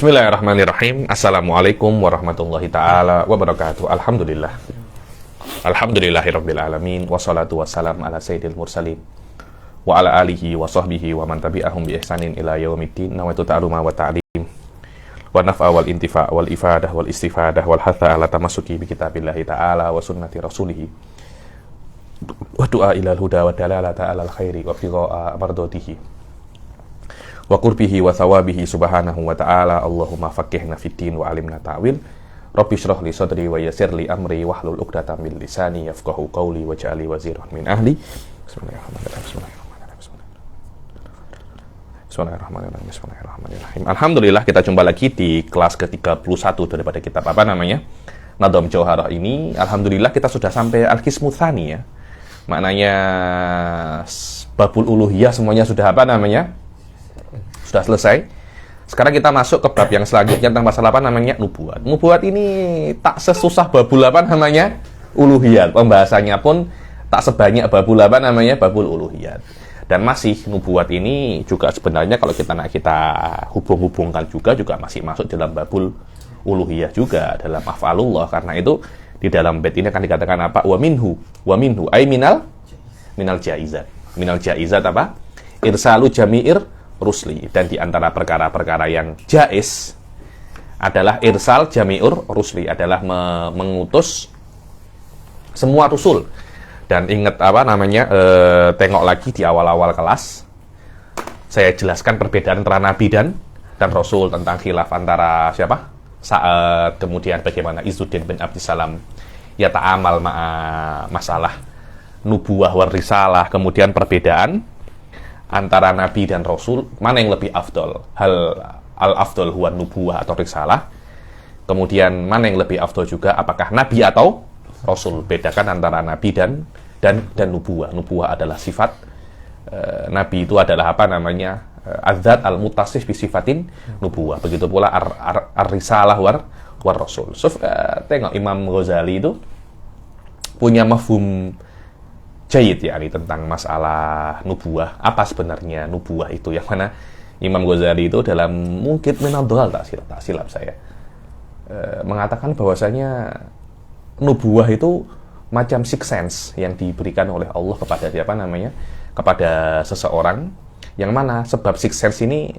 Bismillahirrahmanirrahim. Assalamualaikum warahmatullahi ta'ala wabarakatuh. Alhamdulillah. Alhamdulillahirabbil alamin. Wassalatu wassalam ala sayyidil mursalin wa ala alihi wa sahbihi wa man tabi'ahum bi ihsanin ila yaumiddin. Nawaitu ta'aluma wa ta'lim wa naf'a wal intifa' wal ifadah wal istifadah wal hatha ala tamassuki bi kitabillahi ta'ala wa sunnati rasulih wa du'a ilal huda wa dalalata alal khairi wa bigha'a mardatihi wa qurbihi wa thawabihi subhanahu wa ta'ala. Allahumma faqihna fiddin wa alimna ta'wil. Rabbi shrah li sadri wa yassir li amri wahlul 'uqdatam min lisani yafqahu qawli waj'alni waziran min ahli. Bismillahirrahmanirrahim. Alhamdulillah, kita jumpa lagi di kelas ke-31 daripada kitab Nadham Jauharah ini. Alhamdulillah kita sudah sampai al-qismu tsani ya. Maknanya babul uluhiyah semuanya sudah sudah selesai. Sekarang kita masuk ke bab yang selanjutnya tentang masalah nubuat. Nubuat ini tak sesusah babul uluhiyat. Pembahasannya pun tak sebanyak babul babul uluhiyat. Dan masih nubuat ini juga sebenarnya kalau kita hubung-hubungkan juga masih masuk dalam babul uluhiyah juga, dalam af'alullah. Karena itu di dalam bait ini akan dikatakan apa? Wa minhu ay minal jaizat. Minal jaizat apa? Irsalu jami'ir rusli. Dan di antara perkara-perkara yang jaiz adalah irsal jami'ur rusli, adalah mengutus semua rusul. Dan ingat tengok lagi di awal-awal kelas saya jelaskan perbedaan antara nabi dan rasul, tentang khilaf antara siapa? Sa'ad, kemudian bagaimana Izzuddin bin Abdissalam ya ta'amal masalah nubuwah war risalah, kemudian perbedaan antara nabi dan rasul, mana yang lebih afdol? Hal al-afdol huwa nubuwah atau risalah? Kemudian mana yang lebih afdol juga? Apakah nabi atau rasul? Bedakan antara nabi dan nubuwah. Nubuwah adalah sifat, nabi itu adalah adzat al-mutasif bi sifatin nubuwah. Begitu pula ar-risalah war rasul. Tengok Imam Ghazali itu punya mafhum jayid ya, tentang masalah nubuah. Apa sebenarnya nubuah itu? Yang mana Imam Ghazali itu dalam mungkin minadhal tak silap saya mengatakan bahwasanya nubuah itu macam sixth sense yang diberikan oleh Allah kepada kepada seseorang, yang mana sebab sixth sense ini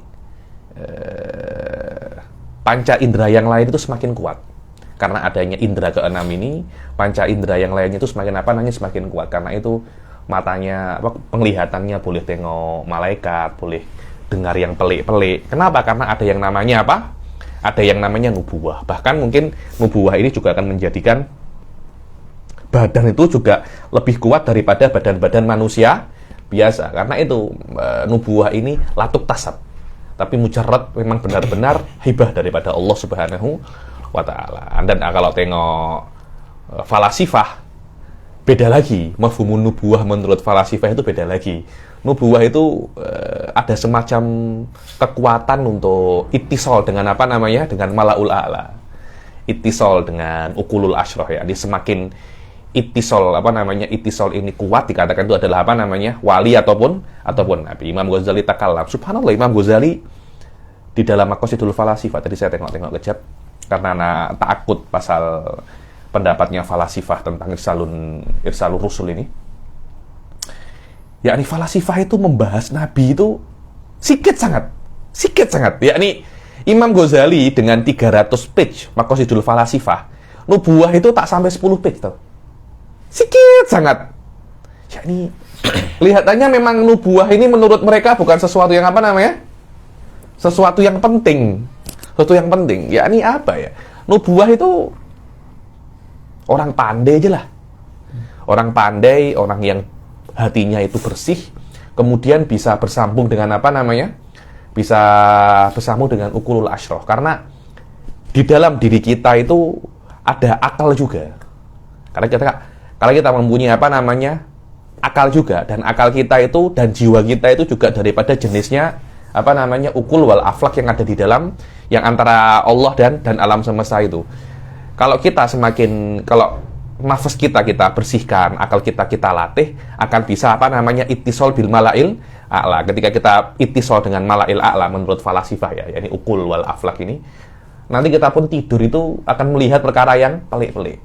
panca indera yang lain itu semakin kuat. Karena adanya indera keenam ini, panca indera yang lainnya itu semakin kuat. Karena itu matanya, penglihatannya boleh tengok malaikat, boleh dengar yang pelik-pelik. Kenapa? Karena ada yang namanya Ada yang namanya nubuwah. Bahkan mungkin nubuwah ini juga akan menjadikan badan itu juga lebih kuat daripada badan-badan manusia biasa. Karena itu nubuwah ini latuk tasab, tapi mujarrad, memang benar-benar hibah daripada Allah Subhanahu wa ta'ala. Dan kalau tengok falasifah, beda lagi. Mafhumun nubuwah menurut falasifah itu beda lagi. Nubuwah itu ada semacam kekuatan untuk ittisal dengan dengan malaul a'la, ittisal dengan ukulul asyroh ya. Dia semakin ittisal ittisal ini kuat, dikatakan itu adalah wali ataupun nabi. Imam Ghazali takallam, subhanallah, Imam Ghazali di dalam Maqasidul Falasifah, tadi saya tengok kejap karena takut pasal pendapatnya falasifah tentang irsalur rusul ini. Yakni falasifah itu membahas nabi itu sikit sangat. Yakni Imam Ghazali dengan 300 page Maqasidul Falasifah, nubuwah itu tak sampai 10 page tuh. Sikit sangat. Yakni kelihatannya memang nubuwah ini menurut mereka bukan sesuatu yang sesuatu yang penting. Yakni apa ya? Nubuwah itu orang pandai aja lah. Orang pandai, orang yang hatinya itu bersih, kemudian bisa bersambung dengan bisa bersambung dengan ukulul asyroh. Karena di dalam diri kita itu ada akal juga. Karena kita mempunyai akal juga, dan akal kita itu dan jiwa kita itu juga daripada jenisnya ukul wal aflak yang ada di dalam, yang antara Allah dan alam semesta itu. Kalau nafas kita bersihkan, akal kita latih, akan bisa ittisal bil malail a'la. Ketika kita ittisal dengan mala'il a'la menurut falasifah ya, yakni ukul wal aflak ini, nanti kita pun tidur itu akan melihat perkara yang pelik-pelik.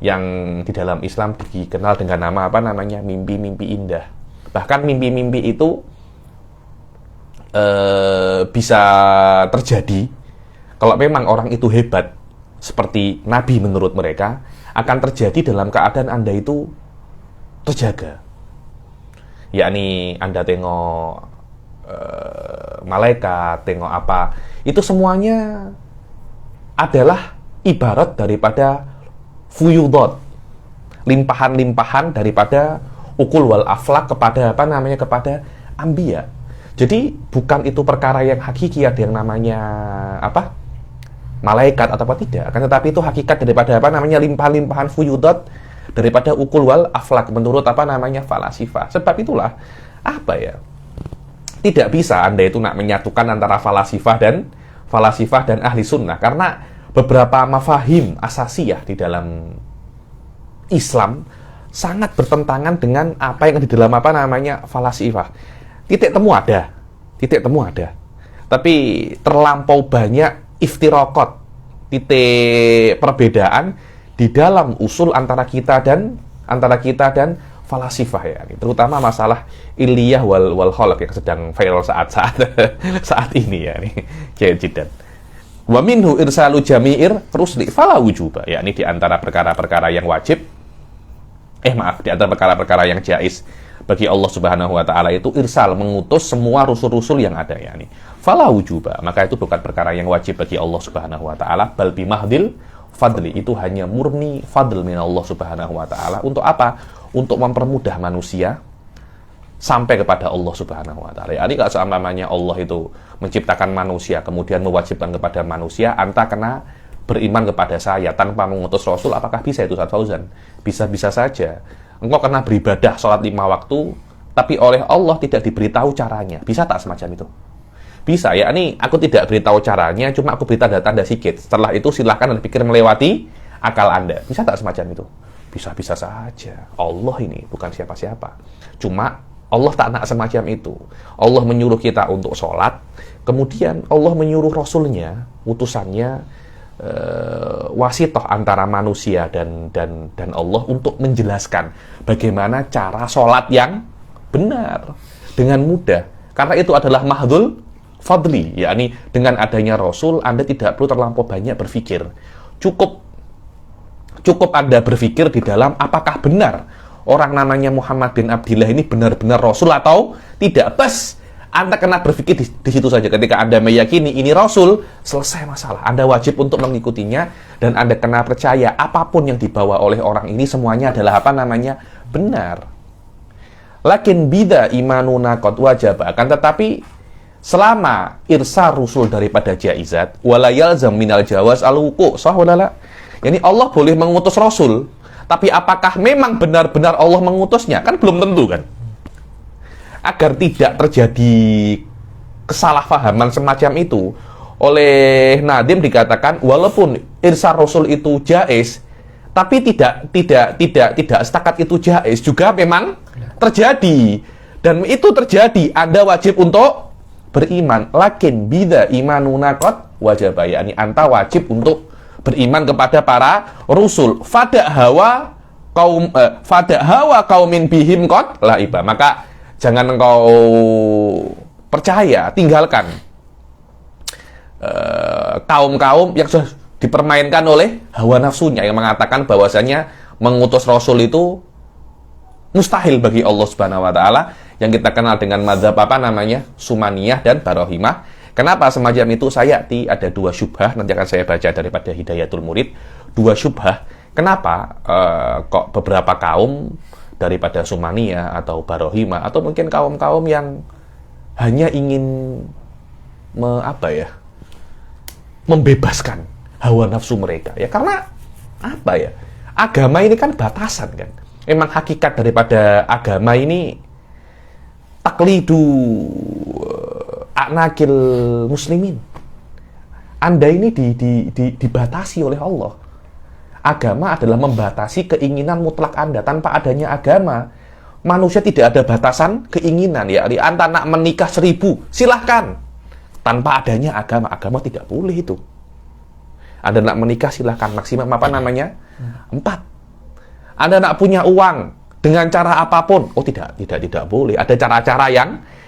Yang di dalam Islam dikenal dengan nama apa namanya? Mimpi-mimpi indah. Bahkan mimpi-mimpi itu bisa terjadi kalau memang orang itu hebat seperti Nabi menurut mereka, akan terjadi dalam keadaan Anda itu terjaga. Yakni Anda tengok malaikat, tengok apa, itu semuanya adalah ibarat daripada fuyudot, limpahan-limpahan daripada ukul wal aflak kepada apa namanya, kepada anbiya. Jadi bukan itu perkara yang hakiki, ada yang namanya apa, malaikat atau apa tidak, akan tetapi itu hakikat daripada apa namanya, limpahan-limpahan fuyudot daripada ukul wal aflak menurut apa namanya, falasifah. Sebab itulah apa ya, tidak bisa Anda itu nak menyatukan antara falasifah dan ahli sunnah, karena beberapa mafahim asasiyah di dalam Islam sangat bertentangan dengan apa yang di dalam apa namanya, falasifah. Titik temu ada, tapi terlampau banyak iftiraqat, titik perbedaan di dalam usul antara kita dan falasifah ya, terutama masalah iliyah wal khalaq yang sedang viral saat ini ya, nih jidan. Wa minhu irsalu jami'ir rusli fala wujuba, yakni di antara perkara-perkara yang wajib, di antara perkara-perkara yang jaiz bagi Allah Subhanahu wa taala itu irsal, mengutus semua rusul-rusul yang ada, yakni fala wujuba, maka itu bukan perkara yang wajib bagi Allah Subhanahu wa taala, bal bimahdil fadli, itu hanya murni fadl min Allah Subhanahu wa taala. Untuk apa? Untuk mempermudah manusia sampai kepada Allah Subhanahu wa taala. Jadi kalau seumpamanya Allah itu menciptakan manusia kemudian mewajibkan kepada manusia, anta kena beriman kepada saya tanpa mengutus rasul, apakah bisa itu, Ustaz Fauzan? Bisa-bisa saja. Engkau kena beribadah sholat 5 waktu, tapi oleh Allah tidak diberitahu caranya. Bisa tak semacam itu? Bisa, ya. Ini aku tidak beritahu caranya, cuma aku beri tanda-tanda sikit. Setelah itu silahkan Anda pikir melewati akal Anda. Bisa tak semacam itu? Bisa-bisa saja. Allah ini bukan siapa-siapa. Cuma Allah tak nak semacam itu. Allah menyuruh kita untuk sholat, kemudian Allah menyuruh Rasulnya, utusannya, wasitoh antara manusia dan Allah untuk menjelaskan bagaimana cara sholat yang benar dengan mudah. Karena itu adalah mahdul fadli, yakni dengan adanya Rasul Anda tidak perlu terlampau banyak berpikir. Cukup Anda berpikir di dalam apakah benar orang namanya Muhammad bin Abdillah ini benar-benar Rasul atau tidak. Bas, Anda kena berpikir di situ saja. Ketika Anda meyakini ini Rasul, selesai masalah. Anda wajib untuk mengikutinya dan Anda kena percaya apapun yang dibawa oleh orang ini semuanya adalah apa namanya, benar. Lakin bida imanuna qad wajaba, akan tetapi selama irsa rusul daripada jaizat wala yalzam minal jawaz al-wuqu' sah wala la. Yani Allah boleh mengutus rasul, tapi apakah memang benar-benar Allah mengutusnya? Kan belum tentu kan. Agar tidak terjadi kesalahpahaman semacam itu, oleh Nadim dikatakan walaupun irsa rasul itu jaiz, tapi tidak setakat itu jaiz juga memang terjadi. Dan itu terjadi, Anda wajib untuk beriman. Lakin bida imanuna qad wajaba, yakni anta wajib untuk beriman kepada para rasul. Fada hawa kaumin bihim qad laiba, maka jangan engkau percaya, tinggalkan kaum-kaum yang sudah dipermainkan oleh hawa nafsunya, yang mengatakan bahwasanya mengutus rasul itu mustahil bagi Allah Subhanahu wa taala, yang kita kenal dengan mazhab apa namanya, Sumaniyah dan Barohimah. Kenapa semacam itu? Ada 2 syubhah, nanti akan saya baca daripada Hidayatul Murid. 2 syubhah. Kenapa kok beberapa kaum daripada Sumaniyah atau Barohimah atau mungkin kaum-kaum yang hanya ingin membebaskan hawa nafsu mereka, ya karena apa ya, agama ini kan batasan kan. Memang hakikat daripada agama ini taklidu anakil muslimin. Anda ini dibatasi oleh Allah. Agama adalah membatasi keinginan mutlak Anda. Tanpa adanya agama, manusia tidak ada batasan keinginan, ya. Anda nak menikah 1000, silahkan. Tanpa adanya agama tidak boleh itu. Anda nak menikah silahkan, maksimum 4. Anda nak punya uang dengan cara apapun, tidak boleh. Ada cara-cara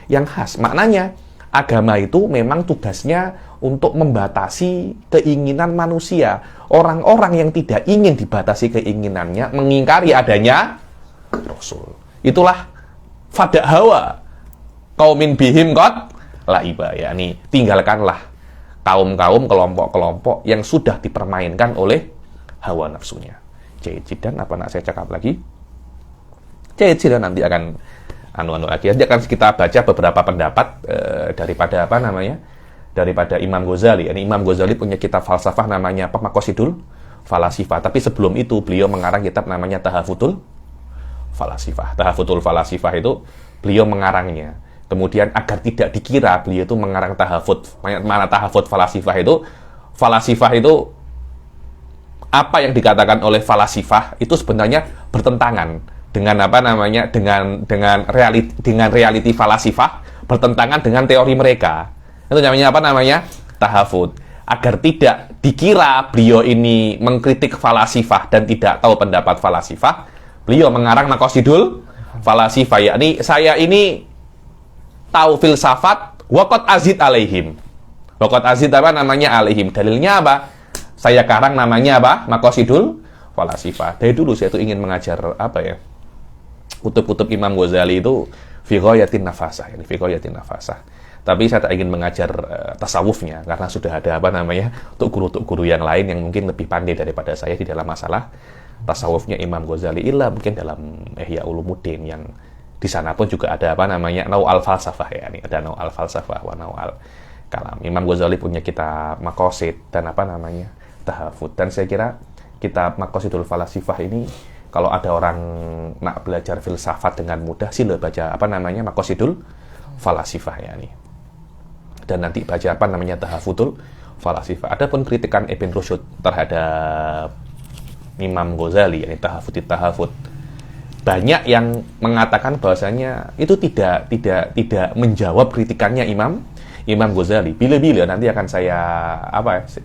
yang khas. Maknanya agama itu memang tugasnya untuk membatasi keinginan manusia. Orang-orang yang tidak ingin dibatasi keinginannya mengingkari adanya Rasul. Itulah fadak hawa qaumin bihim qad laiba, yakni tinggalkanlah kaum-kaum, kelompok-kelompok yang sudah dipermainkan oleh hawa nafsunya. Jidan, apa nak saya cakap lagi? Jidan, nanti akan lagi. Nanti akan kita baca beberapa pendapat daripada daripada Imam Ghazali. Ini Imam Ghazali punya kitab falsafah namanya Maqasidul Falasifah. Tapi sebelum itu beliau mengarang kitab namanya Tahafutul Falasifah. Tahafutul Falasifah itu beliau mengarangnya. Kemudian agar tidak dikira beliau itu mengarang tahafut. Mana tahafut falasifah itu? Falasifah itu apa yang dikatakan oleh falasifah itu sebenarnya bertentangan dengan dengan reality falasifah, bertentangan dengan teori mereka. Itu namanya tahafut. Agar tidak dikira beliau ini mengkritik falasifah dan tidak tahu pendapat falasifah, beliau mengarang Maqasidul Falasifah, yakni saya ini tahu filsafat, waqad azid alaihim. Waqad azid alaihim. Dalilnya apa? Saya karang namanya Maqasidul Falasifah. Dari dulu saya tuh ingin mengajar kutub-kutub Imam Ghazali itu fi ghayatin nafasah, yani fi ghayatin nafasah. Tapi saya tak ingin mengajar tasawufnya karena sudah ada untuk guru yang lain yang mungkin lebih pandai daripada saya di dalam masalah tasawufnya Imam Ghazali. Mungkin dalam Ihya Ulumuddin yang di sana pun juga ada Naw al-Falsafah, ya. Ini ada Naw al-Falsafah wa Naw al-Kalam. Imam Ghazali punya kitab Maqasid dan Tahafut. Dan saya kira kitab Maqasidul Falasifah ini kalau ada orang nak belajar filsafat dengan mudah sila baca Maqasidul Falasifah, ya ini. Dan nanti baca Tahafutul Falasifah. Adapun kritikan Ibn Rushd terhadap Imam Ghazali, yakni Tahafut, banyak yang mengatakan bahwasanya itu tidak menjawab kritikannya Imam Ghazali. Bila-bila nanti akan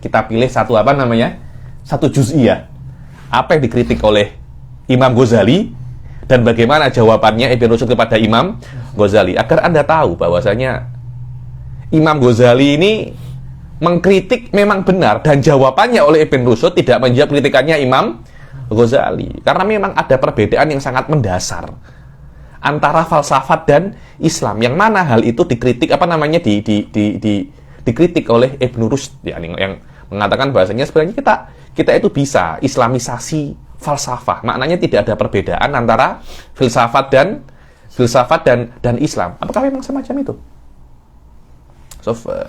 kita pilih satu juz'iyah. Apa yang dikritik oleh Imam Ghazali dan bagaimana jawabannya Ibn Rushd kepada Imam Ghazali, agar Anda tahu bahwasanya Imam Ghazali ini mengkritik memang benar dan jawabannya oleh Ibn Rushd tidak menjawab kritikannya Imam Ghazali, karena memang ada perbedaan yang sangat mendasar antara falsafat dan Islam, yang mana hal itu dikritik dikritik oleh Ibn Rushd, yang mengatakan bahasanya sebenarnya kita itu bisa islamisasi falsafah, maknanya tidak ada perbedaan antara filsafat dan Islam. Apakah memang semacam itu?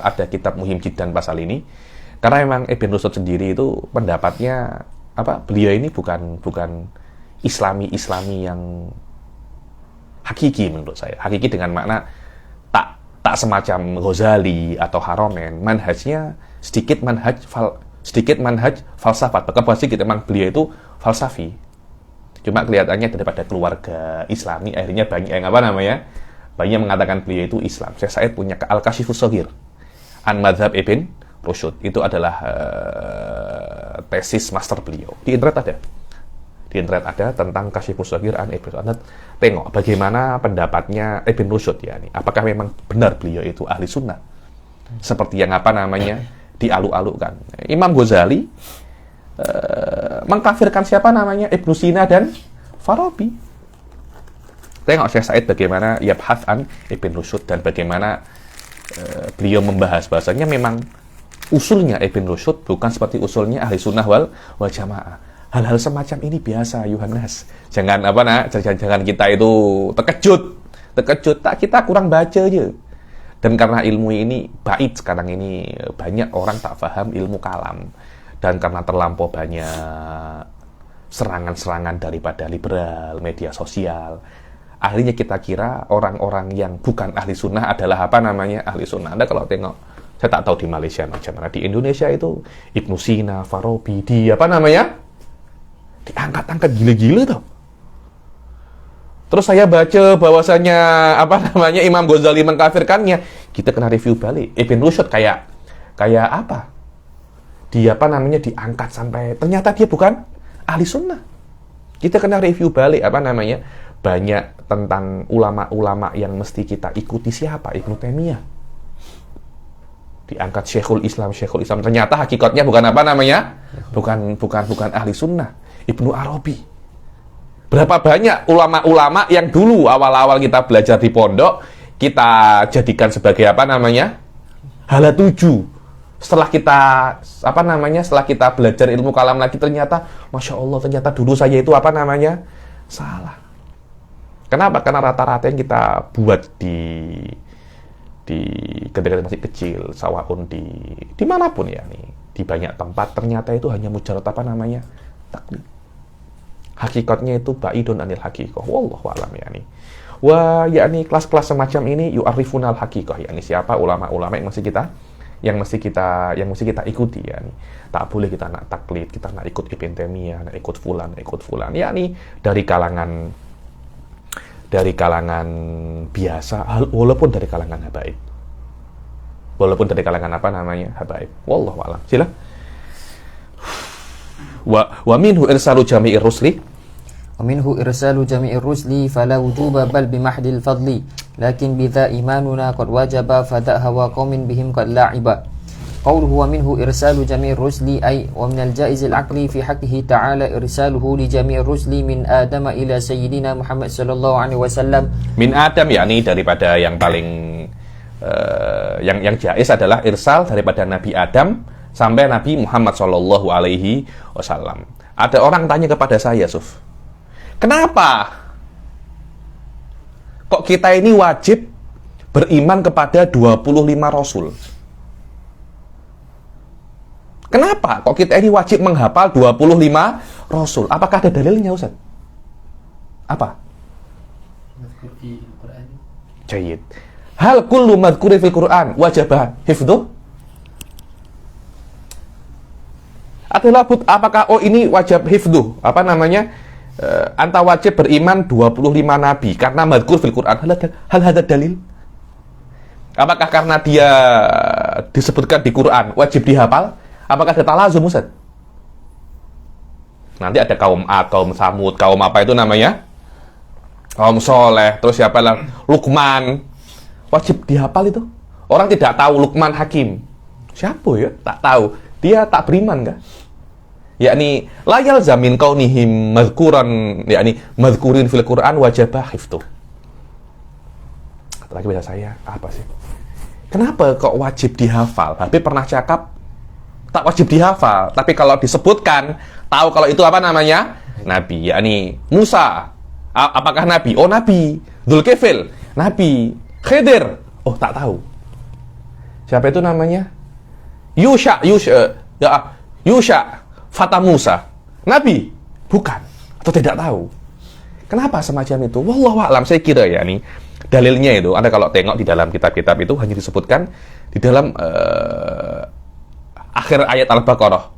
Ada kitab Muhim Jiddan pasal ini, karena memang Ibn Rushd sendiri itu pendapatnya beliau ini bukan islami yang hakiki menurut saya. Hakiki dengan makna tak semacam Ghazali atau Haromen. Manhajnya sedikit manhaj falsafat. Bahkan sedikit memang beliau itu falsafi. Cuma kelihatannya daripada keluarga Islami akhirnya banyak yang banyak mengatakan beliau itu Islam. Saya punya Al-Kashifus Shaghir an Madhab Ibn Rushd. Itu adalah tesis master beliau. Di internet ada tentang Kashifus Shaghir an Ibn Rushd. Anda tengok bagaimana pendapatnya Ibn Rushd, ya. Apakah memang benar beliau itu ahli sunnah? Seperti yang dialu-alukan. Imam Ghazali mengkafirkan Ibnu Sina dan Farabi. Tengok Syekh Said bagaimana yabhath an Ibn Rushd dan bagaimana beliau membahas bahasanya memang usulnya Ibn Rushd bukan seperti usulnya ahli sunnah wal jamaah. Hal-hal semacam ini biasa, Yohanes. Jangan jangan kita itu terkejut. Kita kurang baca aja. Dan karena ilmu ini bait sekarang ini banyak orang tak paham ilmu kalam, dan karena terlampau banyak serangan-serangan daripada liberal, media sosial, akhirnya kita kira orang-orang yang bukan ahli sunnah adalah ahli sunnah. Anda kalau tengok, saya tak tahu di Malaysia macam mana, di Indonesia itu Ibnu Sina, Farabi, diangkat-angkat gila-gila tau. Terus saya baca bahwasanya Imam Ghazali mengkafirkannya. Kita kena review balik. Ibn Rushd kayak apa? Dia diangkat sampai ternyata dia bukan ahli sunnah. Kita kena review balik banyak tentang ulama-ulama yang mesti kita ikuti siapa? Ibnu Taimiyah. Diangkat Syekhul Islam. Ternyata hakikatnya bukan bukan ahli sunnah. Ibnu Arabi. Berapa banyak ulama-ulama yang dulu awal-awal kita belajar di pondok kita jadikan sebagai hala tuju. Setelah kita belajar ilmu kalam lagi ternyata Masya Allah, ternyata dulu saya itu salah. Kenapa? Karena rata-rata yang kita buat di ketika masih kecil, sawaun di manapun ya nih, di banyak tempat ternyata itu hanya mujarad taklid. Hakikatnya itu ba'idun anil haqiqah. Wallahu a'lam ya nih. Kelas-kelas semacam ini yu'arifunal haqiqah ya nih, siapa ulama-ulama yang mesti kita ikuti ya nih. Tak boleh kita nak taklid, kita nak ikut Ibn Taimiyah, nak ikut fulan. Ya nih dari kalangan biasa, walaupun dari kalangan habaib. Habaib. Wallahu a'lam. Sila. Wa minhu irsalu jami'ir rusli. Wa minhu irsalu jami'ir rusli fala wujuba bal bimahdil fadli. Lakin bidha imanuna qad wajaba fada hawa qaumin bihim qad la'iba. Qawluhu wa minhu irsalu jami'ir rusli ay wa minal jaizil aqli fi haqqihi ta'ala irsaluhu li jami'ir rusli min Adam ila sayyidina Muhammad sallallahu alaihi wasallam. Min Adam yakni daripada yang paling yang jaiz adalah irsal daripada Nabi Adam sampai Nabi Muhammad sallallahu alaihi wasallam. Ada orang tanya kepada saya, Suf, kenapa kok kita ini wajib beriman kepada 25 rasul? Kenapa kok kita ini wajib menghafal 25 rasul? Apakah ada dalilnya, Ustaz? Apa? Jayid. Hal kullu madhkuri fil Qur'an wajibah hifdhuh? Apakah ini wajib hifdhuh? Anta wajib beriman 25 nabi karena madhkur fil Qur'an. Hal ada dalil? Apakah karena dia disebutkan di Qur'an wajib dihafal? Apakah ada talazum, Ustaz? Nanti ada kaum Ad, kaum Samud, kaum apa itu namanya? Kaum Soleh, terus siapa lah? Luqman. Wajib dihafal itu. Orang tidak tahu Luqman Hakim. Siapa ya? Tak tahu. Dia tak beriman kah? Yakni layal zamin kaunihim madhkuran, yakni madhkurin fil Qur'an wajibah hifdhuh. Lagi bahasa saya, apa sih? Kenapa kok wajib dihafal? Habib pernah cakap tak wajib dihafal, tapi kalau disebutkan tahu kalau itu nabi, yakni Musa. Apakah nabi? Oh, nabi. Dzulkifl, nabi. Khidir, oh tak tahu. Siapa itu namanya? Yusha, Fata Musa, nabi? Bukan, atau tidak tahu. Kenapa semacam itu? Wallahu a'lam. Saya kira ya nih dalilnya itu, Anda kalau tengok di dalam kitab-kitab itu hanya disebutkan di dalam akhir ayat Al-Baqarah.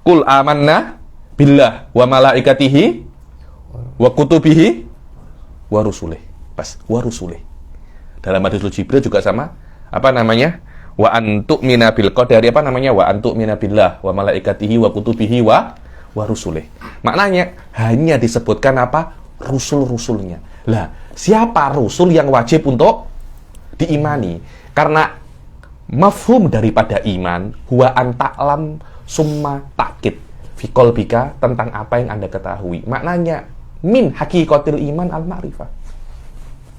Qul amanna billah wa malaikatihi wa kutubihi wa rusulih. Pas, wa rusulih. Dalam hadis Jibril juga sama. Wa antu'mina bil qadari wa antu'mina billah wa malaikatihi wa kutubihi wa rusulih. Maknanya hanya disebutkan rusul-rusulnya. Lah, siapa rusul yang wajib untuk diimani? Karena mafhum daripada iman huwa anta'lam summa ta'kid fi qalbika, tentang apa yang Anda ketahui. Maknanya min haqiqatil iman al-ma'rifah.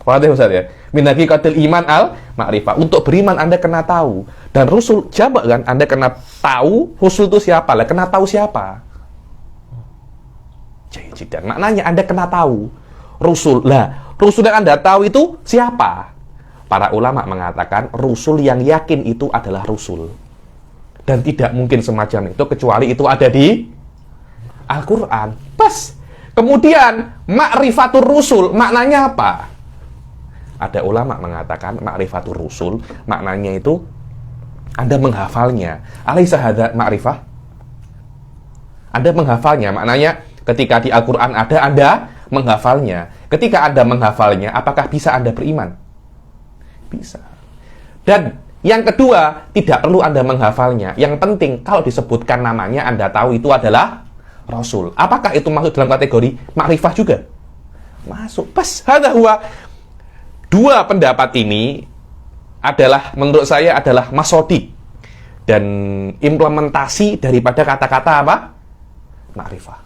Paham Ustaz ya? Min haqiqatil iman al-ma'rifah. Untuk beriman Anda kena tahu. Dan rusul jamak kan, Anda kena tahu rusul itu siapa. Lah kena tahu siapa? Jadi maknanya Anda kena tahu rusul. Lah, rusul yang Anda tahu itu siapa? Para ulama mengatakan rusul yang yakin itu adalah rusul. Dan tidak mungkin semacam itu kecuali itu ada di Al-Qur'an. Pas. Kemudian ma'rifatur rusul maknanya apa? Ada ulama mengatakan ma'rifatur rusul maknanya itu Anda menghafalnya. Alaisa hadza ma'rifah? Anda menghafalnya, maknanya ketika di Al-Qur'an ada, Anda menghafalnya. Ketika Anda menghafalnya, apakah bisa Anda beriman? Bisa. Dan yang kedua, tidak perlu Anda menghafalnya. Yang penting, kalau disebutkan namanya, Anda tahu itu adalah Rasul. Apakah itu masuk dalam kategori makrifah juga? Masuk. Pas, hadza huwa. Dua pendapat ini adalah, menurut saya, adalah masodi. Dan implementasi daripada kata-kata apa? Makrifah.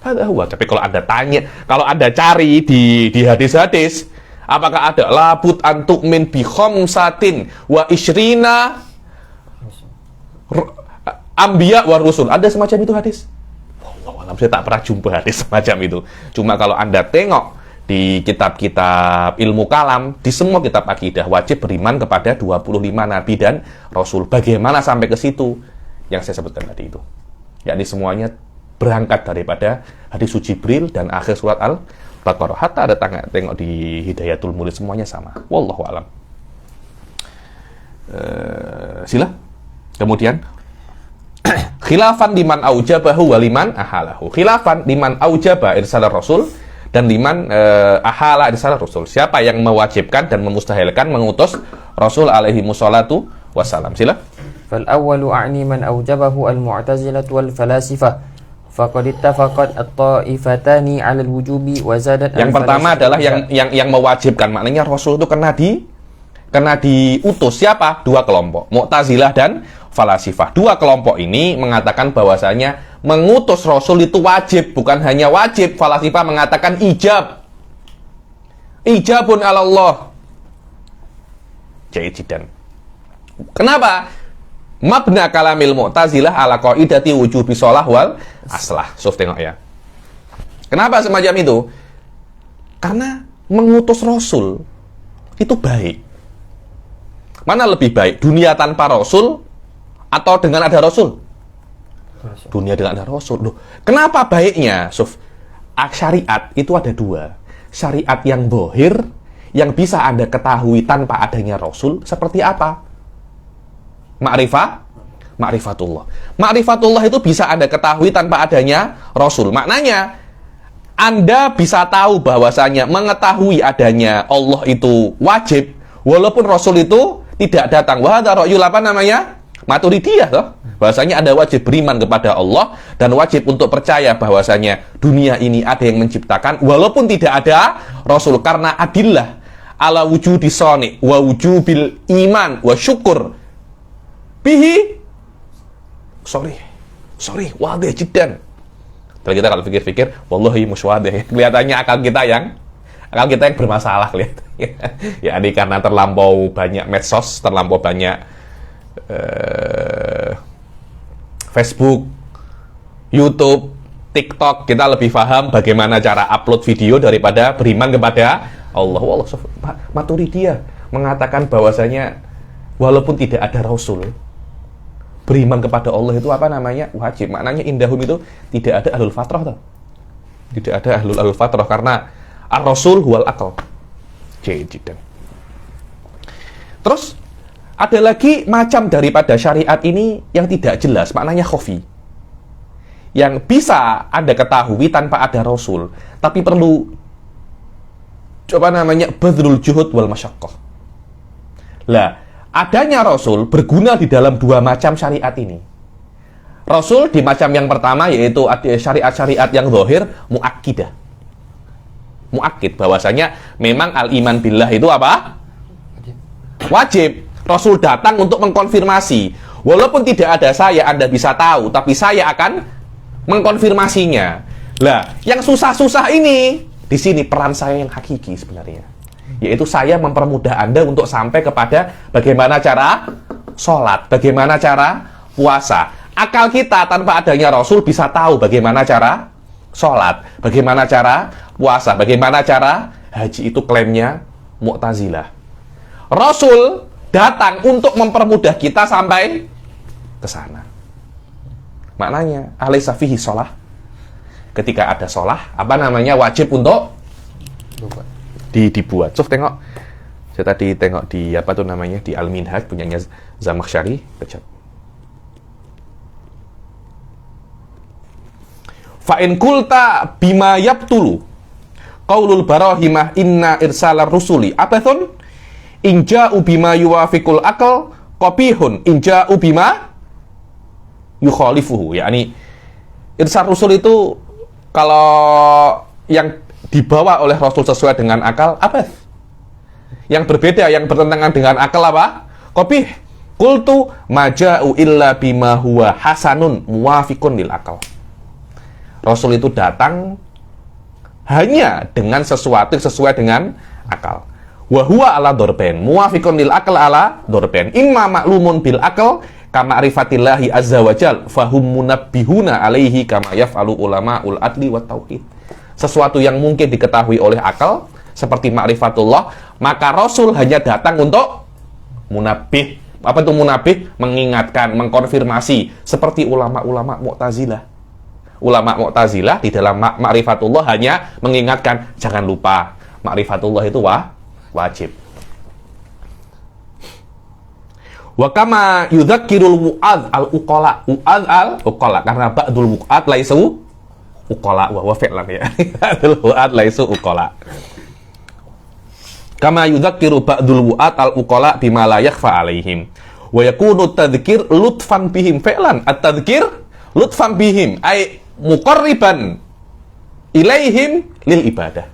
Hadza huwa. Tapi kalau Anda tanya, kalau Anda cari di hadis-hadis, apakah ada labut antuk min bi khamsatin wa isyrina anbiya wa rusul? Ada semacam itu hadis? Wallahualam, saya tak pernah jumpa hadis semacam itu. Cuma kalau Anda tengok di kitab-kitab ilmu kalam, di semua kitab akidah, wajib beriman kepada 25 nabi dan rasul. Bagaimana sampai ke situ? Yang saya sebutkan tadi itu. Yakni semuanya berangkat daripada hadis Jibril dan akhir surat Al-Baqarah. Hatta ada tengok di Hidayatul Mulid, semuanya sama. Wallahu a'lam. Sila. Kemudian khilafan liman aujabahu waliman ahalahu. Khilafan liman aujaba irsalar rasul dan liman ahala irsalar rasul. Siapa yang mewajibkan dan memustahilkan mengutus Rasul alaihi musallatu wassalam. Sila. Fal awwalu a'ni man aujabahu al-mu'tazilah wal falasifah. Faqad ittafaqat at-ta'ifatani 'ala al-wujubi wa zadat. Yang pertama adalah yang mewajibkan, maknanya Rasul itu kena diutus siapa? Dua kelompok, Mu'tazilah dan falasifah. Dua kelompok ini mengatakan bahwasanya mengutus Rasul itu wajib, bukan hanya wajib. Falasifah mengatakan ijab. Ijabun 'ala Allah. Jaidan. Kenapa? Mabna kalamil Mu'tazilah ala qaidati wujubi shalah wal aslah. Suf, tengok ya. Kenapa semacam itu? Karena mengutus Rasul itu baik. Mana lebih baik? Dunia tanpa Rasul atau dengan ada Rasul? Dunia dengan ada Rasul. Loh, kenapa baiknya? Suf, syariat itu ada dua. Syariat yang bohir, yang bisa Anda ketahui tanpa adanya Rasul, seperti apa? Ma'rifatullah. Ma'rifatullah itu bisa Anda ketahui tanpa adanya Rasul. Maknanya, Anda bisa tahu bahwasanya mengetahui adanya Allah itu wajib, walaupun Rasul itu tidak datang. Wah, ada ra'yul apa namanya? Maturidiyah, toh. Bahwasanya Anda wajib beriman kepada Allah dan wajib untuk percaya bahwasanya dunia ini ada yang menciptakan walaupun tidak ada Rasul, karena adillah ala wujudi soni wa wujubil iman wa syukur bihi sorry wadih jiddan. Kalau kita kalau pikir-pikir, wallahi muswadih, kelihatannya akal kita yang bermasalah kelihatannya. Ya, ini karena terlampau banyak medsos, terlampau banyak Facebook, YouTube, TikTok, kita lebih paham bagaimana cara upload video daripada beriman kepada Allah. Maturidiyah mengatakan bahwasanya walaupun tidak ada Rasul, beriman kepada Allah itu apa namanya? Wajib. Maknanya indahum itu tidak ada ahlul fatrah, toh. Tidak ada ahlul fatrah karena ar-Rasul huwal aql. Jaidan. Terus ada lagi macam daripada syariat ini yang tidak jelas, maknanya khafi. Yang bisa Anda ketahui tanpa ada Rasul, tapi perlu badrul juhud wal masyaqqah. Lah, adanya Rasul berguna di dalam dua macam syariat ini. Rasul di macam yang pertama, yaitu syariat-syariat yang zahir, muakkidah. Muakkid, bahwasanya memang al-iman billah itu apa? Wajib. Rasul datang untuk mengkonfirmasi. Walaupun tidak ada saya, Anda bisa tahu, tapi saya akan mengkonfirmasinya. Lah, yang susah-susah ini, di sini peran saya yang hakiki sebenarnya. Yaitu saya mempermudah Anda untuk sampai kepada bagaimana cara sholat, bagaimana cara puasa. Akal kita tanpa adanya Rasul bisa tahu bagaimana cara sholat, bagaimana cara puasa, bagaimana cara haji. Itu klaimnya Mu'tazilah. Rasul datang untuk mempermudah kita sampai ke sana. Maknanya, alaysa fihi sholah. Ketika ada sholah, apa namanya? Wajib untuk dibuat. So, tengok. Saya tadi tengok di apa tuh namanya? Di Al-Minhaj punyanya Zamakhsyari. Kecap. Fa in kulta bima yabtulu qaulul barahimah inna irsalar rusuli abathun in ja'u bima yuwafiqul aql qabihun in ja'u bima yukhalifuhu. Yakni irsal rusul itu kalau yang dibawa oleh Rasul sesuai dengan akal abath. Yang berbeda, yang bertentangan dengan akal apa? Qabih. Qultu maja'u illa bima huwa hasanun muwafiqun lil akal. Rasul itu datang hanya dengan sesuatu sesuai dengan akal. Wa huwa ala dorben, muwafiqun lil akal ala dorben. Imma ma'lumun bil akal kama arifatillahi azza wa jal fahum munabbihuna alaihi kama yaf'alu ulama'ul adli wa tauhid. Sesuatu yang mungkin diketahui oleh akal seperti ma'rifatullah, maka Rasul hanya datang untuk munabbih. Apa itu munabbih? Mengingatkan, mengkonfirmasi, seperti ulama-ulama Mu'tazilah. Ulama Mu'tazilah di dalam ma'rifatullah hanya mengingatkan, jangan lupa ma'rifatullah itu wajib. Wa kama yudzakkirul wu'adz al-uqala. Wu'adz al-uqala karena ba'dul wu'adz laisu uqala wa fi'lan ya. Ba'dul wu'adz laisu uqala. Kama yudzakkiru ba'dul wu'at al-uqala bima la yakhfa alaihim wa yakunu tadhkir lutfan bihim fi'lan. At-tadhkir lutfan bihim ay muqarriban ilaihim lil ibadah.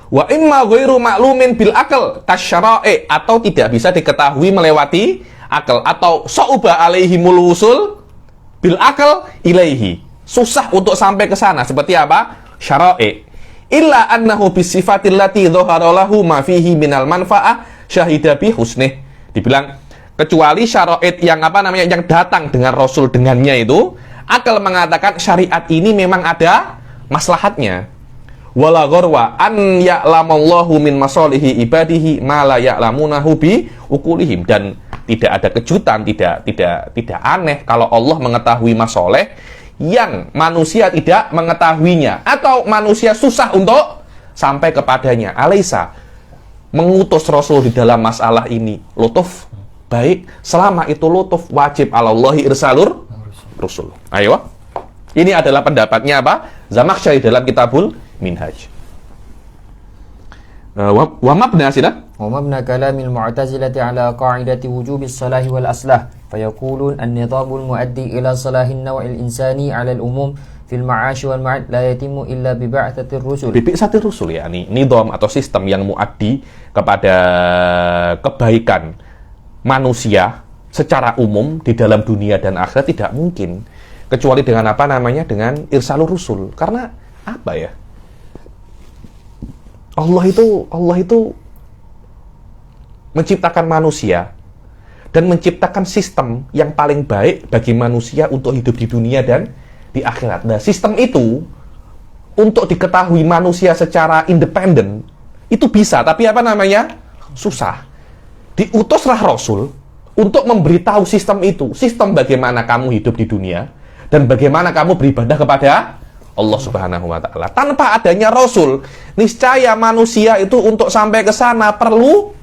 Wa imma ghairu ma'lumin bil aql kasyara'i, atau tidak bisa diketahui melewati akal, atau sa'uba alaihimul wusul bil aql ilaihi, susah untuk sampai ke sana seperti apa? Syara'i. Illa annahu bisifatil lati dhahara lahu ma fihi minal manfa'ah syahida bi husnih. Dibilang kecuali syaraid yang yang datang dengan Rasul dengannya itu, akal mengatakan syariat ini memang ada maslahatnya. Wala gharwa an ya'lamallahu min masalihi ibadihi ma la ya'lamunahu bi uqulihim, dan tidak ada kejutan, tidak aneh kalau Allah mengetahui masoleh yang manusia tidak mengetahuinya, atau manusia susah untuk sampai kepadanya. Alaisa mengutus Rasul di dalam masalah ini lutuf, baik, selama itu lutuf, wajib alallahi irsalur rusul. Ayo, ini adalah pendapatnya apa? Zamakhsyari dalam Kitabul Minhaj. Wa mabna sila ومبنى كلام المعتزلة على قاعدة وجوب الصلاح والأصلاح فيقولون النظام المؤدي إلى صلاح النوع الإنساني على الأموم في المعاش والمعاد لا يتم إلا ببعثة الرسل. Bi'tsatir rusul, yakni nizam atau sistem yang muaddi kepada kebaikan manusia secara umum di dalam dunia dan akhirat tidak mungkin kecuali dengan dengan irsalur rusul. Karena apa ya? Allah itu menciptakan manusia dan menciptakan sistem yang paling baik bagi manusia untuk hidup di dunia dan di akhirat. Nah, sistem itu untuk diketahui manusia secara independen itu bisa, tapi susah. Diutuslah Rasul untuk memberitahu sistem itu, sistem bagaimana kamu hidup di dunia dan bagaimana kamu beribadah kepada Allah Subhanahu wa taala. Tanpa adanya Rasul, niscaya manusia itu untuk sampai ke sana perlu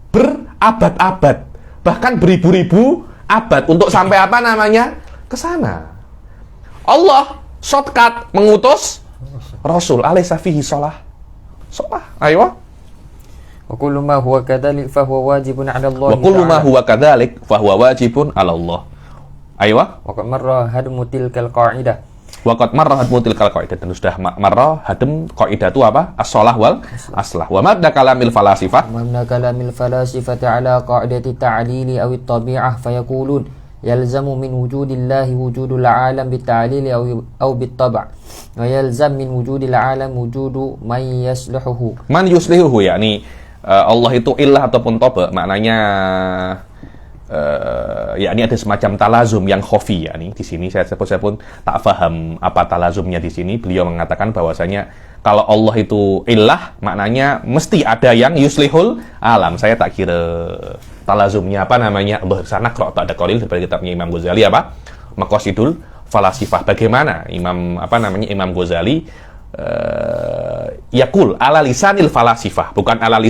berabad-abad, bahkan beribu-ribu abad untuk sampai ke sana. Allah shortcut mengutus Rasul. Alaysa fihi shalah. Ayo. Wa kullu ma huwa kadzalik fa huwa wajibun 'ala Allah. Wa kullu ma huwa kadzalik fa huwa wajibun 'ala Allah. Ayo. Wa qad marra hadmu tilkal qa'idah. Waqad marra hadmu tilkal qaidah, dan sudah marra hadem qaidah itu apa? As-shalah wal aslah. Wa mabda kalamil falasifah. Mabda kalamil falasifah ala qaidati ta'lili aw at-tabi'ah fayaqulun yalzamu min wujudillahi wujudul alam bit-ta'lili aw bit-tab'. Wa yalzam min wujudil alam wujudu man yuslihuhu. Man yuslihuhu, yakni Allah itu illah ataupun taba, maknanya yakni ada semacam talazum yang khofi, yakni di sini saya pun tak paham apa talazumnya di sini. Beliau mengatakan bahwasanya kalau Allah itu illah, maknanya mesti ada yang yuslihul alam. Saya tak kira talazumnya Allah sana kok tak ada qaulil daripada kitabnya Imam Ghazali Maqasidul Falasifah. Bagaimana Imam Ghazali yakul ala lisanil falasifah, bukan ala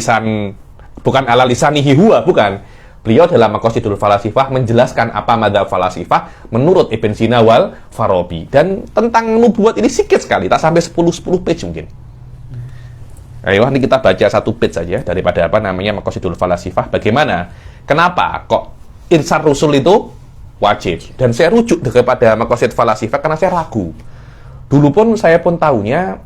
lisanihi huwa, bukan. Beliau dalam Maqasidul Falasifah menjelaskan apa madzhab falasifah menurut Ibn Sina wal Farabi. Dan tentang nubuat ini sedikit sekali, tak sampai 10 page mungkin. Ayo, ini kita baca satu page saja daripada apa namanya Maqasidul Falasifah. Bagaimana? Kenapa kok irsal Rasul itu wajib? Dan saya rujuk kepada Maqasid Falasifah karena saya ragu. Dulu pun saya pun tahunya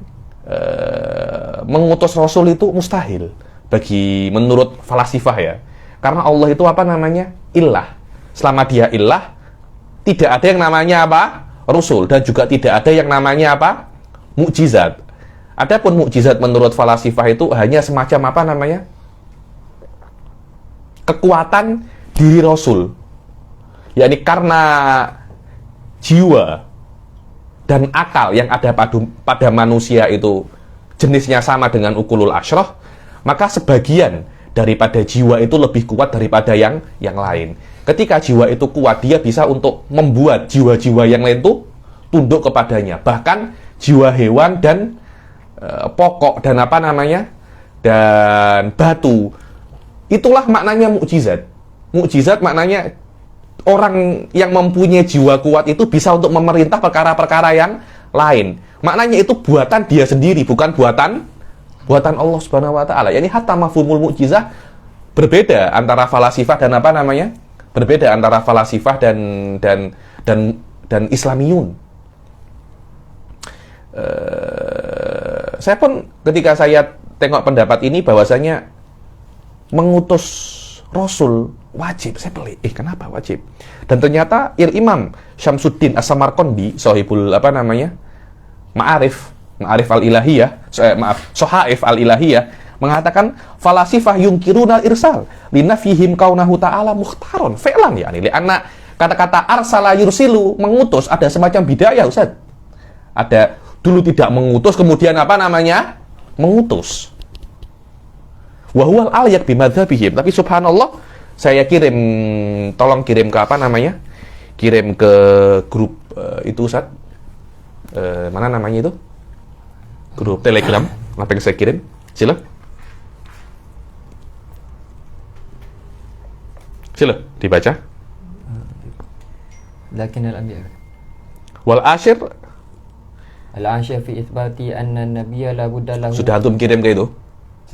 mengutus Rasul itu mustahil bagi menurut falasifah ya. Karena Allah itu apa namanya? Ilah. Selama dia ilah, tidak ada yang namanya apa? Rasul. Dan juga tidak ada yang namanya apa? Mukjizat. Adapun mukjizat menurut falasifah itu hanya semacam apa namanya? Kekuatan diri Rasul. Yakni karena jiwa dan akal yang ada pada manusia itu jenisnya sama dengan ukulul asyrah, maka sebagian daripada jiwa itu lebih kuat daripada yang lain. Ketika jiwa itu kuat, dia bisa untuk membuat jiwa-jiwa yang lain itu tunduk kepadanya. Bahkan jiwa hewan dan pokok dan apa namanya dan batu. Itulah maknanya mukjizat. Mukjizat maknanya orang yang mempunyai jiwa kuat itu bisa untuk memerintah perkara-perkara yang lain. Maknanya itu buatan dia sendiri, bukan buatan Allah Subhanahu wa taala. Yani hatta mafhumul mukjizah berbeda antara falasifah dan apa namanya? Berbeda antara falasifah dan Islamiyun. Saya pun ketika saya tengok pendapat ini bahwasanya mengutus Rasul wajib, saya pelik. Kenapa wajib? Dan ternyata Imam Syamsuddin As-Samarqandi, sahibul apa namanya? Ma'arif al-ilahiyah, Sohaif al-ilahiyah, mengatakan falasifah yungkiruna irsal linafihim kaunahu ta'ala mukhtaron fi'lan, yakni li'anna kata-kata arsala yursilu, mengutus, ada semacam bidayah Ustaz. Ada dulu tidak mengutus, kemudian apa namanya? Mengutus. Wa huwal alyak bimadzhabihim. Tapi subhanallah, saya tolong kirim ke apa namanya? Kirim ke grup itu Ustaz. Mana namanya itu? Grup Telegram, apa yang saya kirim? Sila dibaca. Lakin al-anbiya Wal ashir al-ashir fi itsbati anna an-nabiyya la budda lahu. Sudah antum kirim ke itu?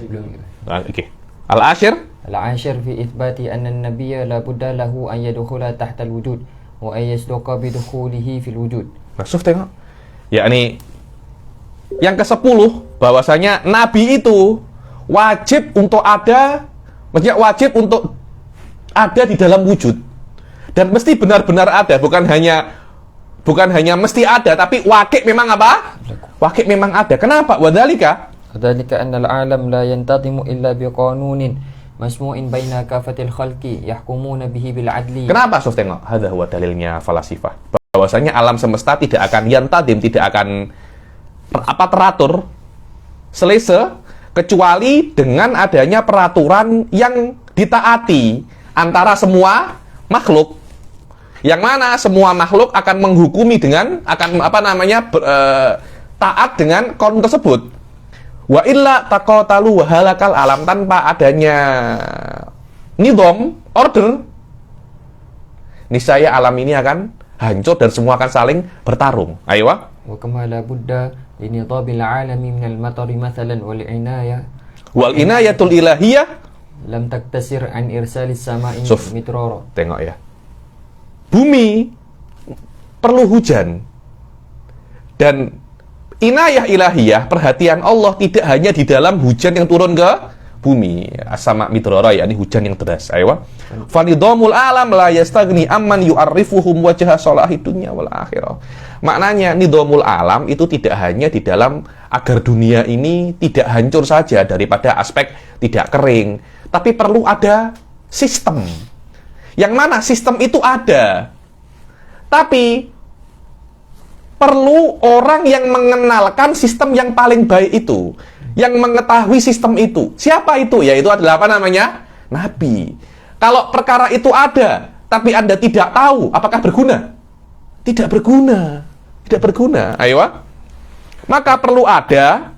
Belum. Oke. Al-ashir fi itsbati anna an-nabiyya la budda lahu an yadkhula tahta al-wujud wa an yasduqa bi dukhulihi fil wujud. Masuk tengok. Yakni yang ke-10 bahwasanya nabi itu wajib untuk ada, maksudnya wajib untuk ada di dalam wujud. Dan mesti benar-benar ada, bukan hanya mesti ada, tapi wakil memang apa? Wakil memang ada. Kenapa? Wadzalika anna al-alam la yantadimu illa biqanunin masmu'in baina kafatil khalqi yahkumuna bihi bil adli. Kenapa? Sof tengok. Hadza huwa dalilnya falasifah. Bahwasanya alam semesta tidak akan yantadim, tidak akan teratur selesa kecuali dengan adanya peraturan yang ditaati antara semua makhluk, yang mana semua makhluk akan menghukumi dengan taat dengan qaunun tersebut. Wa illa taqatalu wa halakal alam, tanpa adanya nizam, order, niscaya alam ini akan hancur dan semua akan saling bertarung. Ayo. Wa kama la budda linidhabil alami minal matari mathalan wal inayatul ilahiyah lam taktasir an irsalis sama'i mitrara. Tengok ya. Bumi perlu hujan. Dan inayah ilahiyah, perhatian Allah tidak hanya di dalam hujan yang turun ke bumi, as-sama' mitrara, yakni hujan yang deras. Ayo. Fanidhamul alam la yastagni amman yu'arrifuhum wajha salahid dunya wal akhirah. Maknanya nidhamul alam itu tidak hanya di dalam agar dunia ini tidak hancur saja daripada aspek tidak kering, tapi perlu ada sistem. Yang mana sistem itu ada, tapi perlu orang yang mengenalkan sistem yang paling baik itu, yang mengetahui sistem itu. Siapa itu? Yaitu adalah apa namanya? Nabi. Kalau perkara itu ada, tapi Anda tidak tahu, apakah berguna? Tidak berguna. Tidak berguna. Ayo. Maka perlu ada,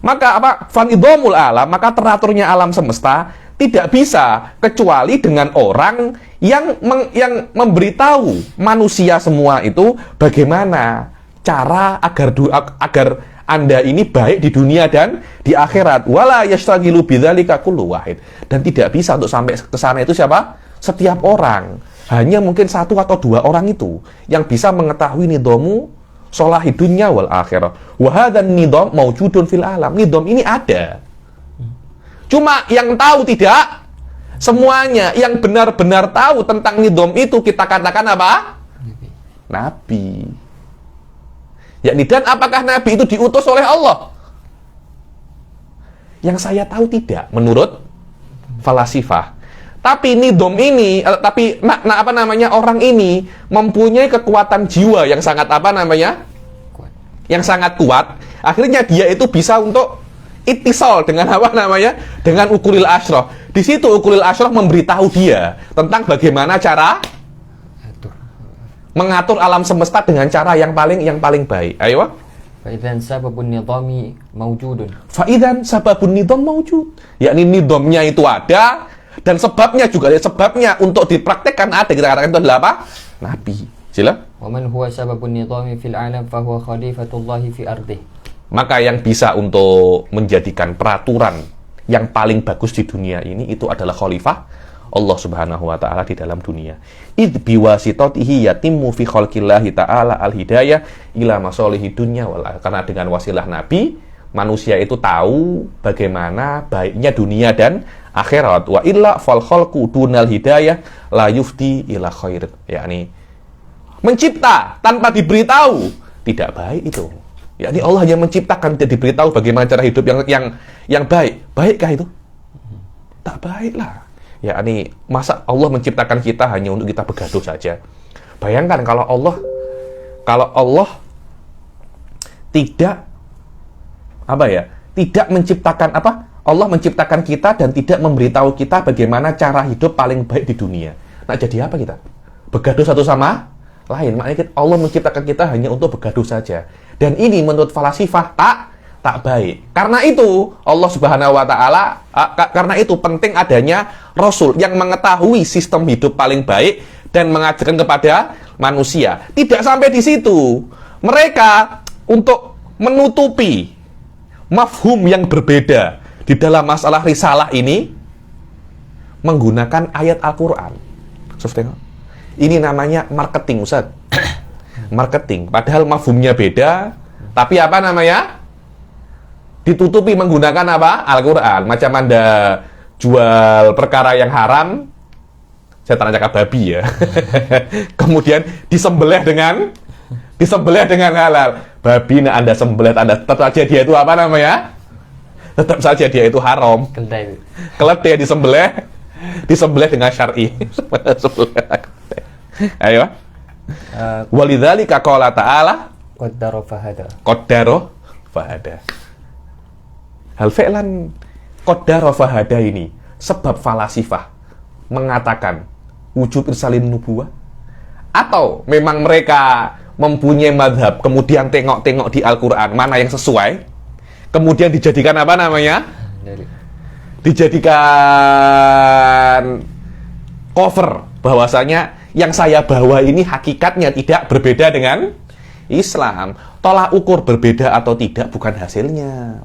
maka apa? Fanidhamul alam, maka teraturnya alam semesta tidak bisa kecuali dengan orang yang memberitahu manusia semua itu bagaimana cara agar Anda ini baik di dunia dan di akhirat. Wala yashtagilu bidzalika kullu wahid. Dan tidak bisa untuk sampai ke sana itu siapa? Setiap orang. Hanya mungkin 1 atau 2 orang itu yang bisa mengetahui nidamu sholahidunya wal akhirah. Wa hadzan nidam maujudun fil alam. Nidam ini ada. Cuma yang tahu tidak semuanya. Yang benar-benar tahu tentang nidom itu kita katakan apa? Nabi. Yakni, dan apakah Nabi itu diutus oleh Allah? Yang saya tahu tidak, menurut falasifah. Tapi nidom ini, orang ini mempunyai kekuatan jiwa yang sangat yang sangat kuat. Akhirnya dia itu bisa untuk ittisal dengan dengan ukulil asyrah. Di situ ukulil asyrah memberitahu dia tentang bagaimana cara mengatur alam semesta dengan cara yang paling baik. Ayo. Faidzan sababun nidami mawjudun. Faidzan sababun nidam mawjud. Yakni nidomnya itu ada dan sebabnya juga, sebabnya untuk dipraktekkan ada. Kita katakan itu adalah apa? Nabi. Sila. Wa man huwa sababun nidami fil alam fa huwa khalifatullahi fi ardih. Maka yang bisa untuk menjadikan peraturan yang paling bagus di dunia ini itu adalah khalifah Allah Subhanahu wa taala di dalam dunia. Id biwasitatihi yatimmu fi khalqillahi ta'ala al-hidayah ila masalihid dunya wal akhirah. Karena dengan wasilah Nabi, manusia itu tahu bagaimana baiknya dunia dan akhirat. Wa illa fal khalqu dunal hidayah la yufdi ila khair. Yakni mencipta tanpa diberitahu tidak baik itu. Yakni Allah yang menciptakan, tidak diberitahu bagaimana cara hidup yang baik. Baikkah itu? Tak baiklah. Yakni masa Allah menciptakan kita hanya untuk kita begaduh saja? Bayangkan kalau Allah tidak menciptakan Allah menciptakan kita dan tidak memberitahu kita bagaimana cara hidup paling baik di dunia. Nah, jadi apa kita? Begaduh satu sama lain. Makanya Allah menciptakan kita hanya untuk begaduh saja. Dan ini menurut falasifah tak baik. Karena itu Allah Subhanahu wa taala, karena itu penting adanya Rasul yang mengetahui sistem hidup paling baik dan mengajarkan kepada manusia. Tidak sampai di situ. Mereka untuk menutupi mafhum yang berbeda di dalam masalah risalah ini menggunakan ayat Al-Qur'an. Ini namanya marketing, Ustaz. Marketing. Padahal mafhumnya beda, tapi ditutupi menggunakan Al-Quran. Macam Anda jual perkara yang haram, saya tanah cakap babi ya. Kemudian disembelih dengan halal. Babi Anda sembelih, tetap saja dia itu tetap saja dia itu haram. Keledai disembelih dengan syar'i. Ayo. Walidzalika qala ta'ala qaddara fahada. Hal fi'lan qaddara fahada ini sebab falasifah mengatakan wujud irsalin nubuwah, atau memang mereka mempunyai madhab kemudian tengok-tengok di Al-Quran mana yang sesuai kemudian dijadikan dijadikan cover bahwasanya yang saya bawa ini hakikatnya tidak berbeda dengan Islam. Tolak ukur berbeda atau tidak bukan hasilnya,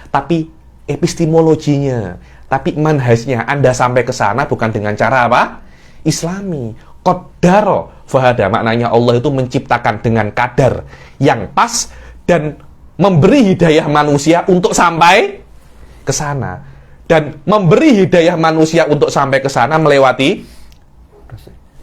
tapi epistemologinya, tapi manhajnya. Anda sampai ke sana bukan dengan cara Islami. Qaddara fahada, maknanya Allah itu menciptakan dengan kadar yang pas dan memberi hidayah manusia untuk sampai ke sana, dan memberi hidayah manusia untuk sampai ke sana melewati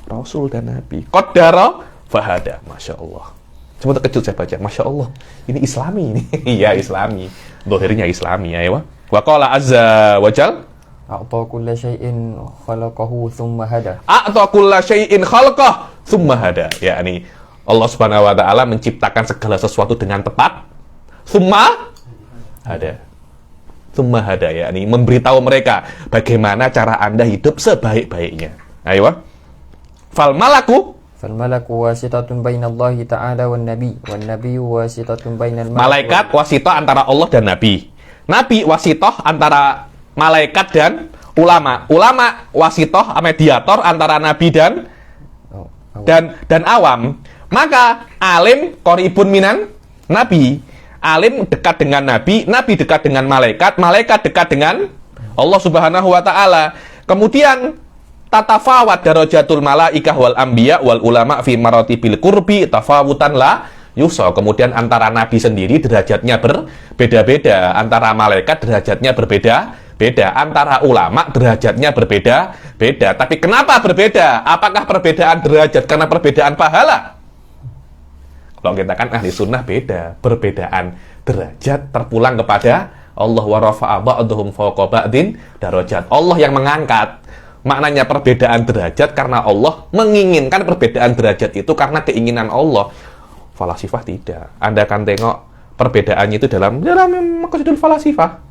Rasul dan Nabi. Qaddara fahada. Masya Allah. Cuma terkejut saya baca. Masya Allah. Ini Islami ini. Iya, Islami. Dohirnya Islami. Ya. Wa qala azza wa jal. A'ta kulla syai'in khalaqahu thumma hada. A'ta kulla syai'in khalaqah thumma hada. Yakni Allah Subhanahu wa taala menciptakan segala sesuatu dengan tepat. Thumma hada. Thumma hada, yakni memberitahu mereka bagaimana cara Anda hidup sebaik-baiknya. Ayo. Fal malaku wasithatun bainallahi ta'ala wan nabiyyu wasithatun bainal malaikat wasithah antara Allah dan Nabi. Nabi wasithah antara malaikat dan Ulama wasitoh, mediator antara nabi dan awam. Maka alim qoribun minan nabi. Alim dekat dengan nabi, nabi dekat dengan malaikat, malaikat dekat dengan Allah Subhanahu wa taala. Kemudian tatafawat darajatul malaikah wal anbiya wal ulama fi maratibil qurbi tafawutan la yusa. Kemudian antara nabi sendiri derajatnya berbeda-beda, antara malaikat derajatnya berbeda-beda, antara ulama derajatnya berbeda-beda. Tapi kenapa berbeda? Apakah perbedaan derajat karena perbedaan pahala? Kalau kita kan ahli sunnah beda, perbedaan derajat terpulang kepada Allah wa rafa'a ba'dhum fawqa ba'din darajat. Allah yang mengangkat. Maknanya perbedaan derajat karena Allah menginginkan perbedaan derajat itu karena keinginan Allah. Falasifah tidak. Anda akan tengok perbedaannya itu dalam maqasidul falasifah.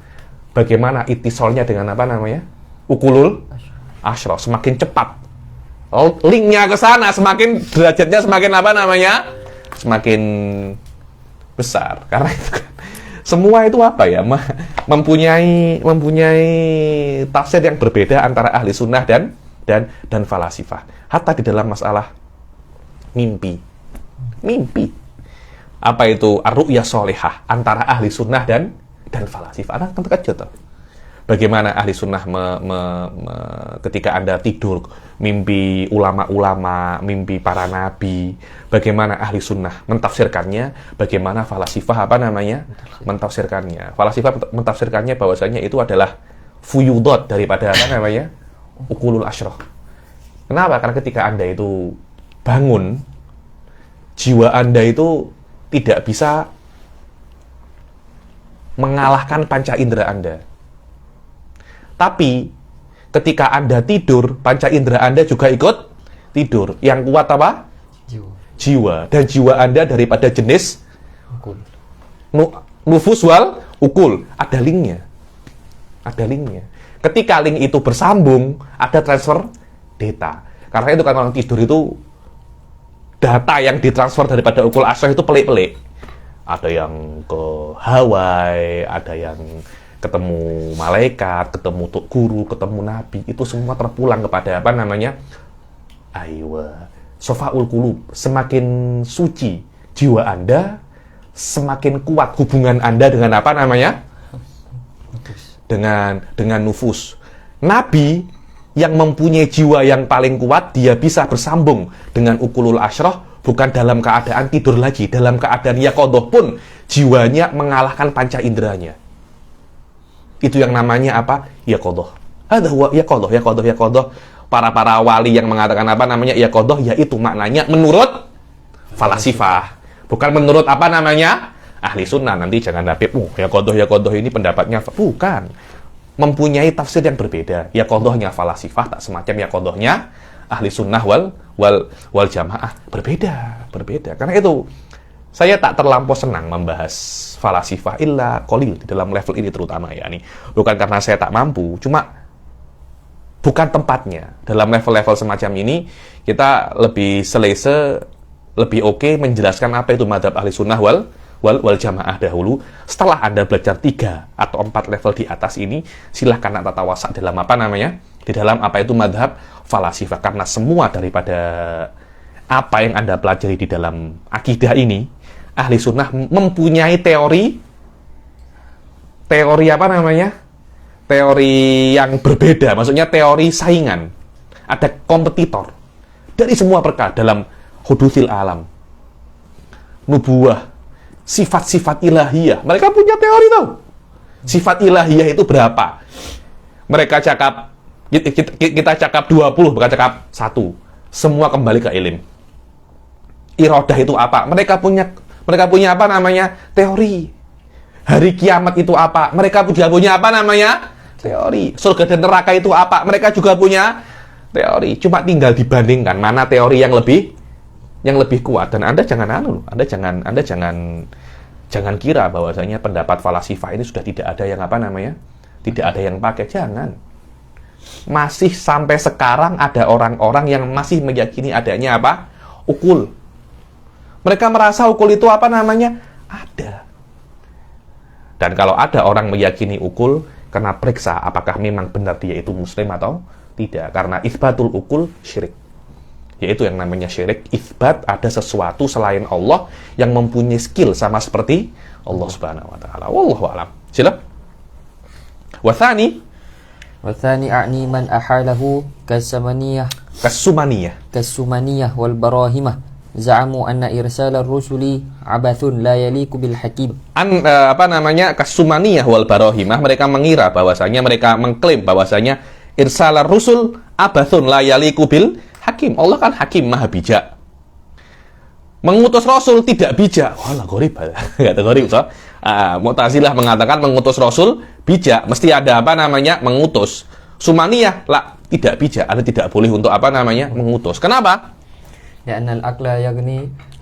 Bagaimana itisolnya dengan apa namanya? Ukulul asyra, semakin cepat. Linknya ke sana, semakin derajatnya semakin apa namanya? Semakin besar. Karena itu kan semua itu apa ya? Mempunyai tafsir yang berbeda antara ahli sunnah dan falasifah. Hatta di dalam masalah mimpi. Apa itu ar-ru'yah sholihah antara ahli sunnah dan falasifah. Anak terkejut tuh. Bagaimana ahli sunnah ketika Anda tidur mimpi ulama-ulama, mimpi para nabi, bagaimana ahli sunnah mentafsirkannya, bagaimana falasifah mentafsirkannya. Falasifah mentafsirkannya bahwasanya itu adalah fuyudot daripada ukulul asyra. Kenapa? Karena ketika Anda itu bangun, jiwa Anda itu tidak bisa mengalahkan panca indera Anda. Tapi ketika Anda tidur, panca indera Anda juga ikut tidur. Yang kuat apa? Jiwa. Dan jiwa Anda daripada jenis ukul. Nufus wal ukul. Ada linknya. Ketika link itu bersambung, ada transfer data. Karena itu kan orang tidur itu data yang ditransfer daripada ukul asyra itu pelik-pelik. Ada yang ke Hawaii, ada yang ketemu malaikat, ketemu guru, ketemu nabi, itu semua terpulang kepada apa namanya? Sofaul qulub. Semakin suci jiwa Anda, semakin kuat hubungan Anda dengan apa namanya? Dengan nufus. Nabi yang mempunyai jiwa yang paling kuat, dia bisa bersambung dengan ukulul asyra, bukan dalam keadaan tidur lagi, dalam keadaan yaqadhah pun jiwanya mengalahkan panca inderanya. Itu yang namanya apa? Yaqadhah. Hadza huwa yaqadhah. Para wali yang mengatakan apa namanya yaqadhah, yaitu maknanya menurut falasifah, bukan menurut apa namanya ahli sunnah. Nanti jangan Habib, yaqadhah ini pendapatnya bukan. Mempunyai tafsir yang berbeda. Yaqadhahnya falasifah tak semacam yaqadhahnya ahli sunnah wal jamaah. Berbeda. Karena itu saya tak terlampau senang membahas falasifah illa qalil di dalam level ini terutama ya nih. Bukan karena saya tak mampu, cuma bukan tempatnya. Dalam level-level semacam ini kita lebih selesa, lebih oke menjelaskan apa itu madzhab ahli sunnah wal jamaah dahulu. Setelah Anda belajar 3 atau 4 level di atas ini, silahkan Anda tawasak dalam apa namanya? Di dalam apa itu madzhab falasifah. Karena semua daripada apa yang Anda pelajari di dalam akidah ini, ahli sunnah mempunyai teori apa namanya? Teori yang berbeda, maksudnya teori saingan. Ada kompetitor dari semua perkara dalam hudusil alam, nubuah, sifat-sifat ilahiyah. Mereka punya teori tuh. Sifat ilahiyah itu berapa? Mereka cakap, kita cakap 20, bukan cakap 1. Semua kembali ke ilmu. Iradah itu apa? Mereka punya apa namanya? Teori. Hari kiamat itu apa? Mereka juga punya apa namanya? Teori. Surga dan neraka itu apa? Mereka juga punya teori. Cuma tinggal dibandingkan mana teori yang lebih kuat. Dan Anda jangan kira bahwasanya pendapat falasifah ini sudah tidak ada yang apa namanya? Tidak ada yang pakai. Jangan. Masih sampai sekarang ada orang-orang yang masih meyakini adanya apa? Ukul. Mereka merasa ukul itu apa namanya? Ada. Dan kalau ada orang meyakini ukul, Karena periksa apakah memang benar dia itu muslim atau tidak. Karena itsbatul ukul syirik. Yaitu yang namanya syirik, itsbat ada sesuatu selain Allah yang mempunyai skill sama seperti Allah Subhanahu wa taala. Wallahu a'lam. Sila. Wathani a'ni man ahalahu kasumaniyah wal barahimah za'amu anna irsal ar-rusuli abathun la yaliku bil hakim. Kasumaniyah wal barahimah, mereka mengira bahwasanya, mereka mengklaim bahwasanya irsal ar-rusul abathun la yaliku bil hakim. Allah kan hakim, maha bijak. Mengutus rasul tidak bijak. Walah gorib. Enggak gorib, so. Mu'tazilah mengatakan mengutus rasul bijak, mesti ada mengutus. Sumaniyah lah tidak bijak, Anda tidak boleh untuk mengutus. Kenapa? Li'anna al-aqla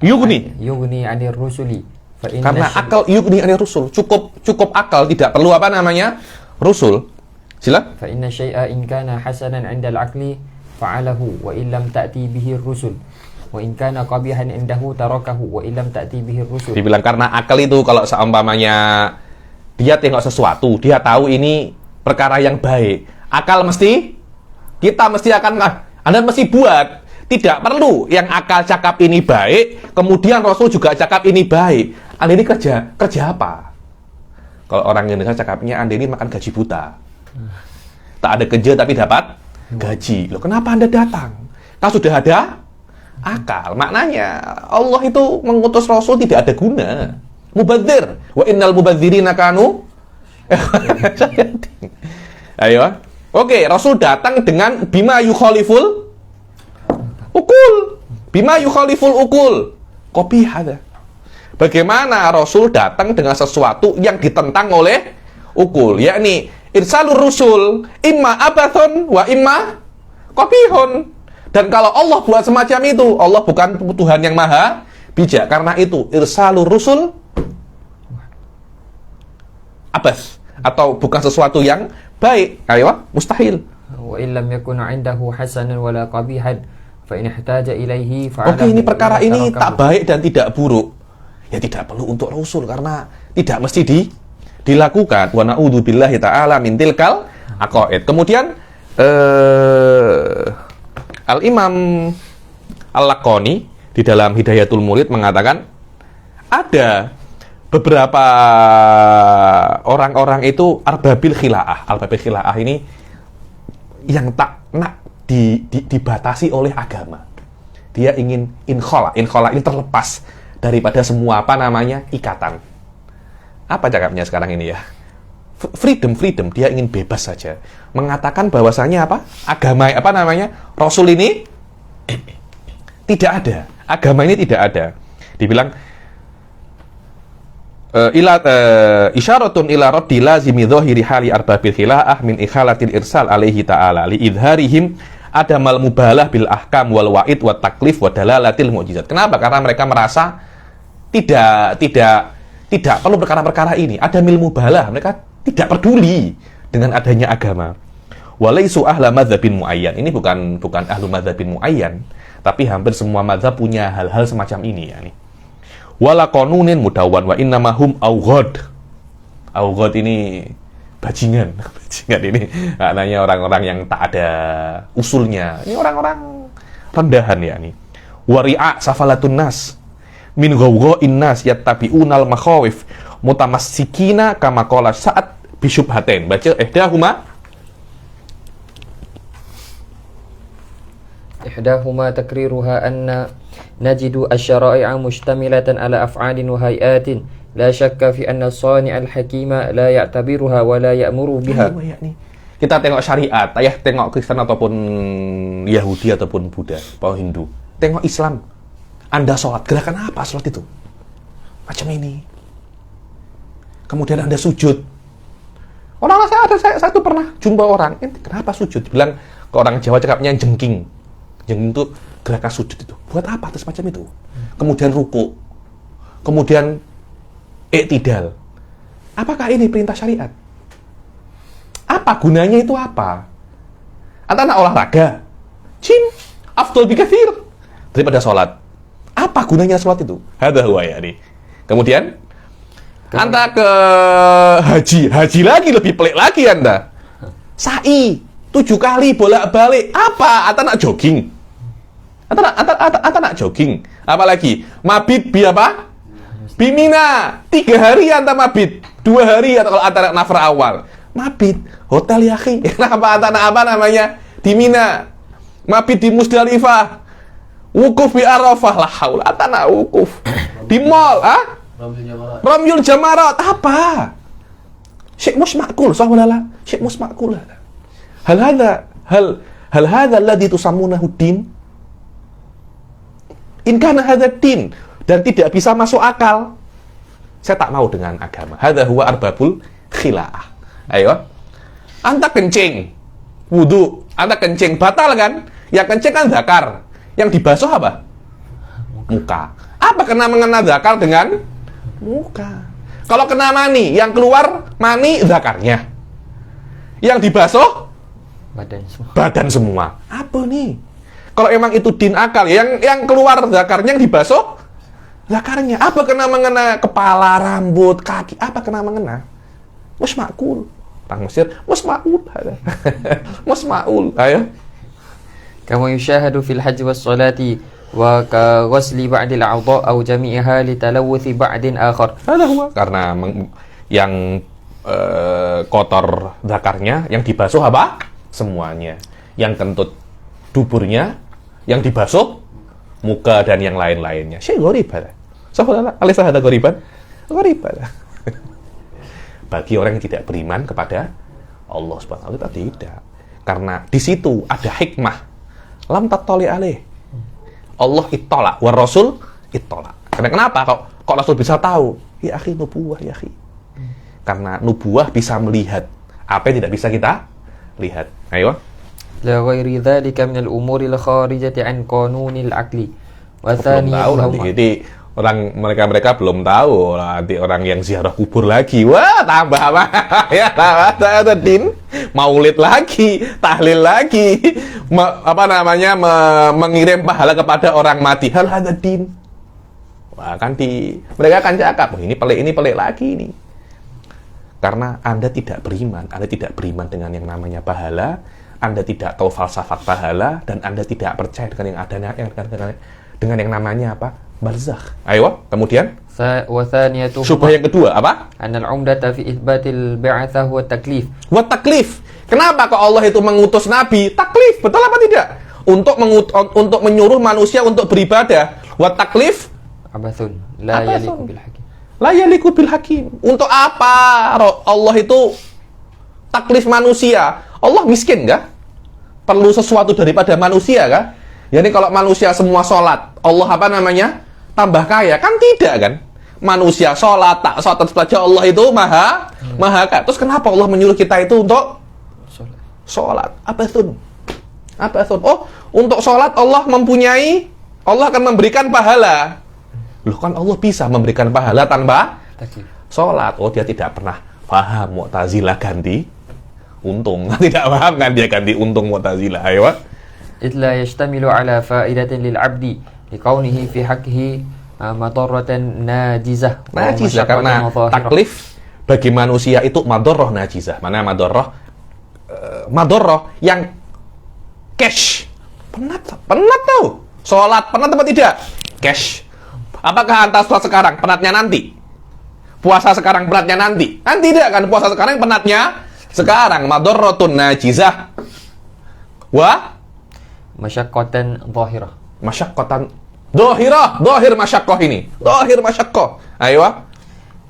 yugni 'anil rusuli. Karena akal yugni 'anil rusul, cukup akal, tidak perlu rusul. Sila. Fa inna syai'a in kana hasanan 'inda al-aqli fa'alahu wa illam ta'ti bihi ar-rusul. Wa in kana qabihan indahu tarakahu wa illam ta'ti bihi ar-rusul. Dibilang karena akal itu kalau seumpamanya dia tengok sesuatu, dia tahu ini perkara yang baik. Akal kita mesti akan Anda mesti buat. Tidak perlu yang akal cakap ini baik, kemudian Rasul juga cakap ini baik. Anda ini kerja apa? Kalau orang Indonesia cakapnya Anda ini makan gaji buta. Tak ada kerja tapi dapat gaji. Loh, kenapa Anda datang? Kalau sudah ada akal. Maknanya Allah itu mengutus Rasul tidak ada guna. Mubadzir. Wa innal mubadzirina kanu. Ayo. Oke, Rasul datang dengan bima yukhaliful ukul. Bima yukhaliful ukul. Kopi ada. Bagaimana Rasul datang dengan sesuatu yang ditentang oleh ukul, yakni irsalur rusul imma abathun wa imma kopihun. Dan kalau Allah buat semacam itu, Allah bukan Tuhan yang maha bijak. Karena itu irsalur rusul abath, atau bukan sesuatu yang baik. Ayo, mustahil. Wa illam yakun 'indahu hasanan wala qabihan fa in ihtaja ilaihi fa'ala. Oke, ini perkara ini tak baik dan tidak buruk. Ya tidak perlu untuk Rasul karena tidak mesti dilakukan. Wa na'udzu billahi ta'ala min tilkal aqaid. Kemudian Al-Imam Al-Laqani di dalam Hidayatul Murid mengatakan ada beberapa orang-orang itu arbabil khila'ah. Arbabil khila'ah ini yang tak nak dibatasi oleh agama. Dia ingin inkhola ini terlepas daripada semua ikatan. Apa cakapnya sekarang ini ya? Freedom, dia ingin bebas saja. Mengatakan bahwasanya agama Rasul ini tidak ada. Agama ini tidak ada. Dibilang isyaratun ila raddi lazimi dhahiri hali arbabil khila'ah min ikhalatil irsal alaihi ta'ala li idharihim adamal mubalah bil ahkam wal wa'id wat taklif wa dalalatil mu'jizat. Kenapa? Karena mereka merasa tidak perlu perkara-perkara ini. Ada mil mubalah, mereka tidak peduli dengan adanya agama. Walaisu ahla madzhabin muayyan. Ini bukan ahlu madzhabin muayyan, tapi hampir semua mazhab punya hal-hal semacam ini ya nih. Wala qanunin mudawwan wa innamahum awghad. Awghad ini bajingan ini maknanya orang-orang yang tak ada usulnya. Ini orang-orang rendahan ya nih. Wari'a safalatun nas min ghawgha'in nas yattabi'unal makhawif mutamassikina kama qala saat bisyubhatain. Baca ihdahuma takriruha anna najidu asy-syara'i'a mustamilatan ala af'alin wa hay'atin la syakka fi anna as-sani'al hakima la ya'tabiruha wa la ya'muru biha. Kita tengok syariat, tengok Kristen ataupun Yahudi ataupun Buddha atau Hindu. Tengok Islam. Anda sholat, gerakan apa sholat itu? Macam ini. Kemudian Anda sujud. Saya tuh pernah jumpa orang, kenapa sujud? Bilang ke orang Jawa cakapnya jengking. Jengking itu gerakan sujud itu. Buat apa terus macam itu? Kemudian ruku. Kemudian i'tidal. Apakah ini perintah syariat? Apa gunanya itu apa? Antara olahraga, gym, afdol bikathir daripada sholat. Apa gunanya sholat itu? Hadza huwa yani. Kemudian Anda ke haji lagi, lebih pelik lagi Anda. Sa'i 7 kali bolak-balik. Apa? Anda nak jogging? Anda nak jogging? Apalagi mabit bi apa? Bimina 3 hari Anda mabit, 2 hari atau kalau Anda nak nafar awal. Mabit hotel yahi. Kenapa Anda nak apa namanya? Di Mina. Mabit di Musdalifah. Wukuf bi Arafah, la haula. Anda nak wukuf di mall, Ramyul Jamarat apa? Syekh mus makul, sahwalala. Syekh mus makul. Hal hadza alladhi tusammunahu din? In kana hadza din, dan tidak bisa masuk akal. Saya tak mau dengan agama. Hadza huwa arbabul khilaah. Ayo. Anta kencing, wudu, Anta kencing batal kan? Yang kencing kan zakar. Yang dibasuh apa? Muka. Apa kena mengena zakar dengan muka? Kalau kena mani, yang keluar mani zakarnya. Yang dibasuh badan semua. Apa nih? Kalau emang itu din akal, yang keluar zakarnya, yang dibasuh zakarnya. Apa kena mengena kepala, rambut, kaki? Apa kena mengena? Mus makul. Orang Mesir, mus ma'ul. Mus ma'ul. Ayo. Kama yushahadu fil hajj was salati wa ka ghusli ba'dil a'dha' aw jami'iha li talawuthi ba'din akhar. Karena yang kotor zakarnya, yang dibasuh apa? Semuanya. Yang kentut duburnya, yang dibasuh muka dan yang lain-lainnya. Syekh gharibah. Sahabat alisa hada ghariban? Gharibah. Bagi orang yang tidak beriman kepada Allah Subhanahu wa taala, tidak. Karena di situ ada hikmah. Lam tattali alaih. Allah ittala, wa Rasul ittala. Kenapa kok Rasul bisa tahu? Ya akhi, nubuwah ya akhi. Karena nubuwah bisa melihat apa yang tidak bisa kita lihat. Ayo. La ghairi dzalika min al-umuri al-kharijati an qanunil aqli. Wa Belum tahu nanti. Jadi mereka belum tahu nanti orang yang ziarah kubur lagi. Wah, tambah apa? Ya, tambah din. Maulid lagi, tahlil lagi. Mengirim pahala kepada orang mati. Hal hadza din. Wah, mereka akan cakap, oh, ini pelik lagi ini. Karena Anda tidak beriman dengan yang namanya pahala, Anda tidak tahu falsafat pahala, dan Anda tidak percaya dengan yang adanya dengan yang namanya apa? Barzakh. Ayo, kemudian syubhah yang kedua apa? Anal umdata fi itsbatil ba'tsah wa taklif. Wa taklif. Kenapa kok Allah itu mengutus nabi? Taklif, betul apa tidak? Untuk menyuruh manusia untuk beribadah. Wa taklif abathun la yaliqu bil hakim. La yaliqu bil hakim. Untuk apa Allah itu taklif manusia? Allah miskin enggak? Perlu sesuatu daripada manusia kah? Yani kalau manusia semua sholat, Allah apa namanya? Tambah kaya, kan tidak kan? Manusia sholat, tak sholat saja Allah itu maha kaya. Terus kenapa Allah menyuruh kita itu untuk sholat? Apa itu? Oh, untuk sholat Allah akan memberikan pahala. Loh, kan Allah bisa memberikan pahala tanpa sholat. Oh, dia tidak pernah paham Mu'tazilah ganti untung. Tidak paham kan dia ganti untung Mu'tazilah. Ayo. Illa yashtamilu ala fa'idatin lil 'abdi liqaunihi fi haqqihi madarratan najizah. Najizah karena taklif bagi manusia itu madarrah najizah. Mana madarrah? Madarrah yang cash. Penat tahu. Salat penat apa tidak? Cash. Apakah antar sholat sekarang penatnya nanti? Puasa sekarang penatnya nanti? Kan tidak kan, puasa sekarang penatnya sekarang. Madarratun najizah. Wah masyaqqatan dhahirah. Masyaqqatan dhahirah. Dhahir masyaqqah ini. Dhahir masyaqqah. Ayo.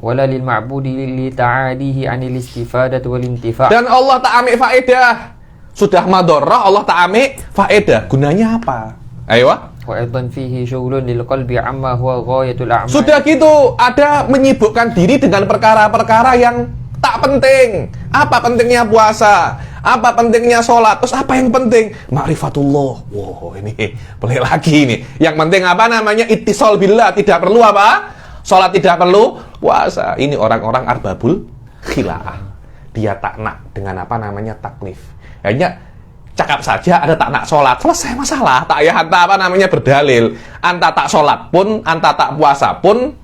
Wala lil ma'budi li ta'adihi 'anil istifadati wal intifa'. Dan Allah tak ambil faedah. Sudah madarrah, Allah tak ambil faedah. Gunanya apa? Ayo. Wa aidan fihi syughlun lil qalbi 'amma huwa ghayatul a'mal. Sudah gitu, ada menyibukkan diri dengan perkara-perkara yang tak penting. Apa pentingnya puasa? Apa pentingnya sholat? Terus apa yang penting? Ma'rifatullah. Wow, ini pelik lagi ini. Yang penting apa namanya? Ittisal billah. Tidak perlu apa? Sholat tidak perlu puasa. Ini orang-orang arbabul khilaah. Dia tak nak dengan apa namanya? Taklif. Hanya cakap saja ada tak nak sholat. Selesai masalah. Tak ya anta apa namanya? Berdalil. Anta tak sholat pun, anta tak puasa pun,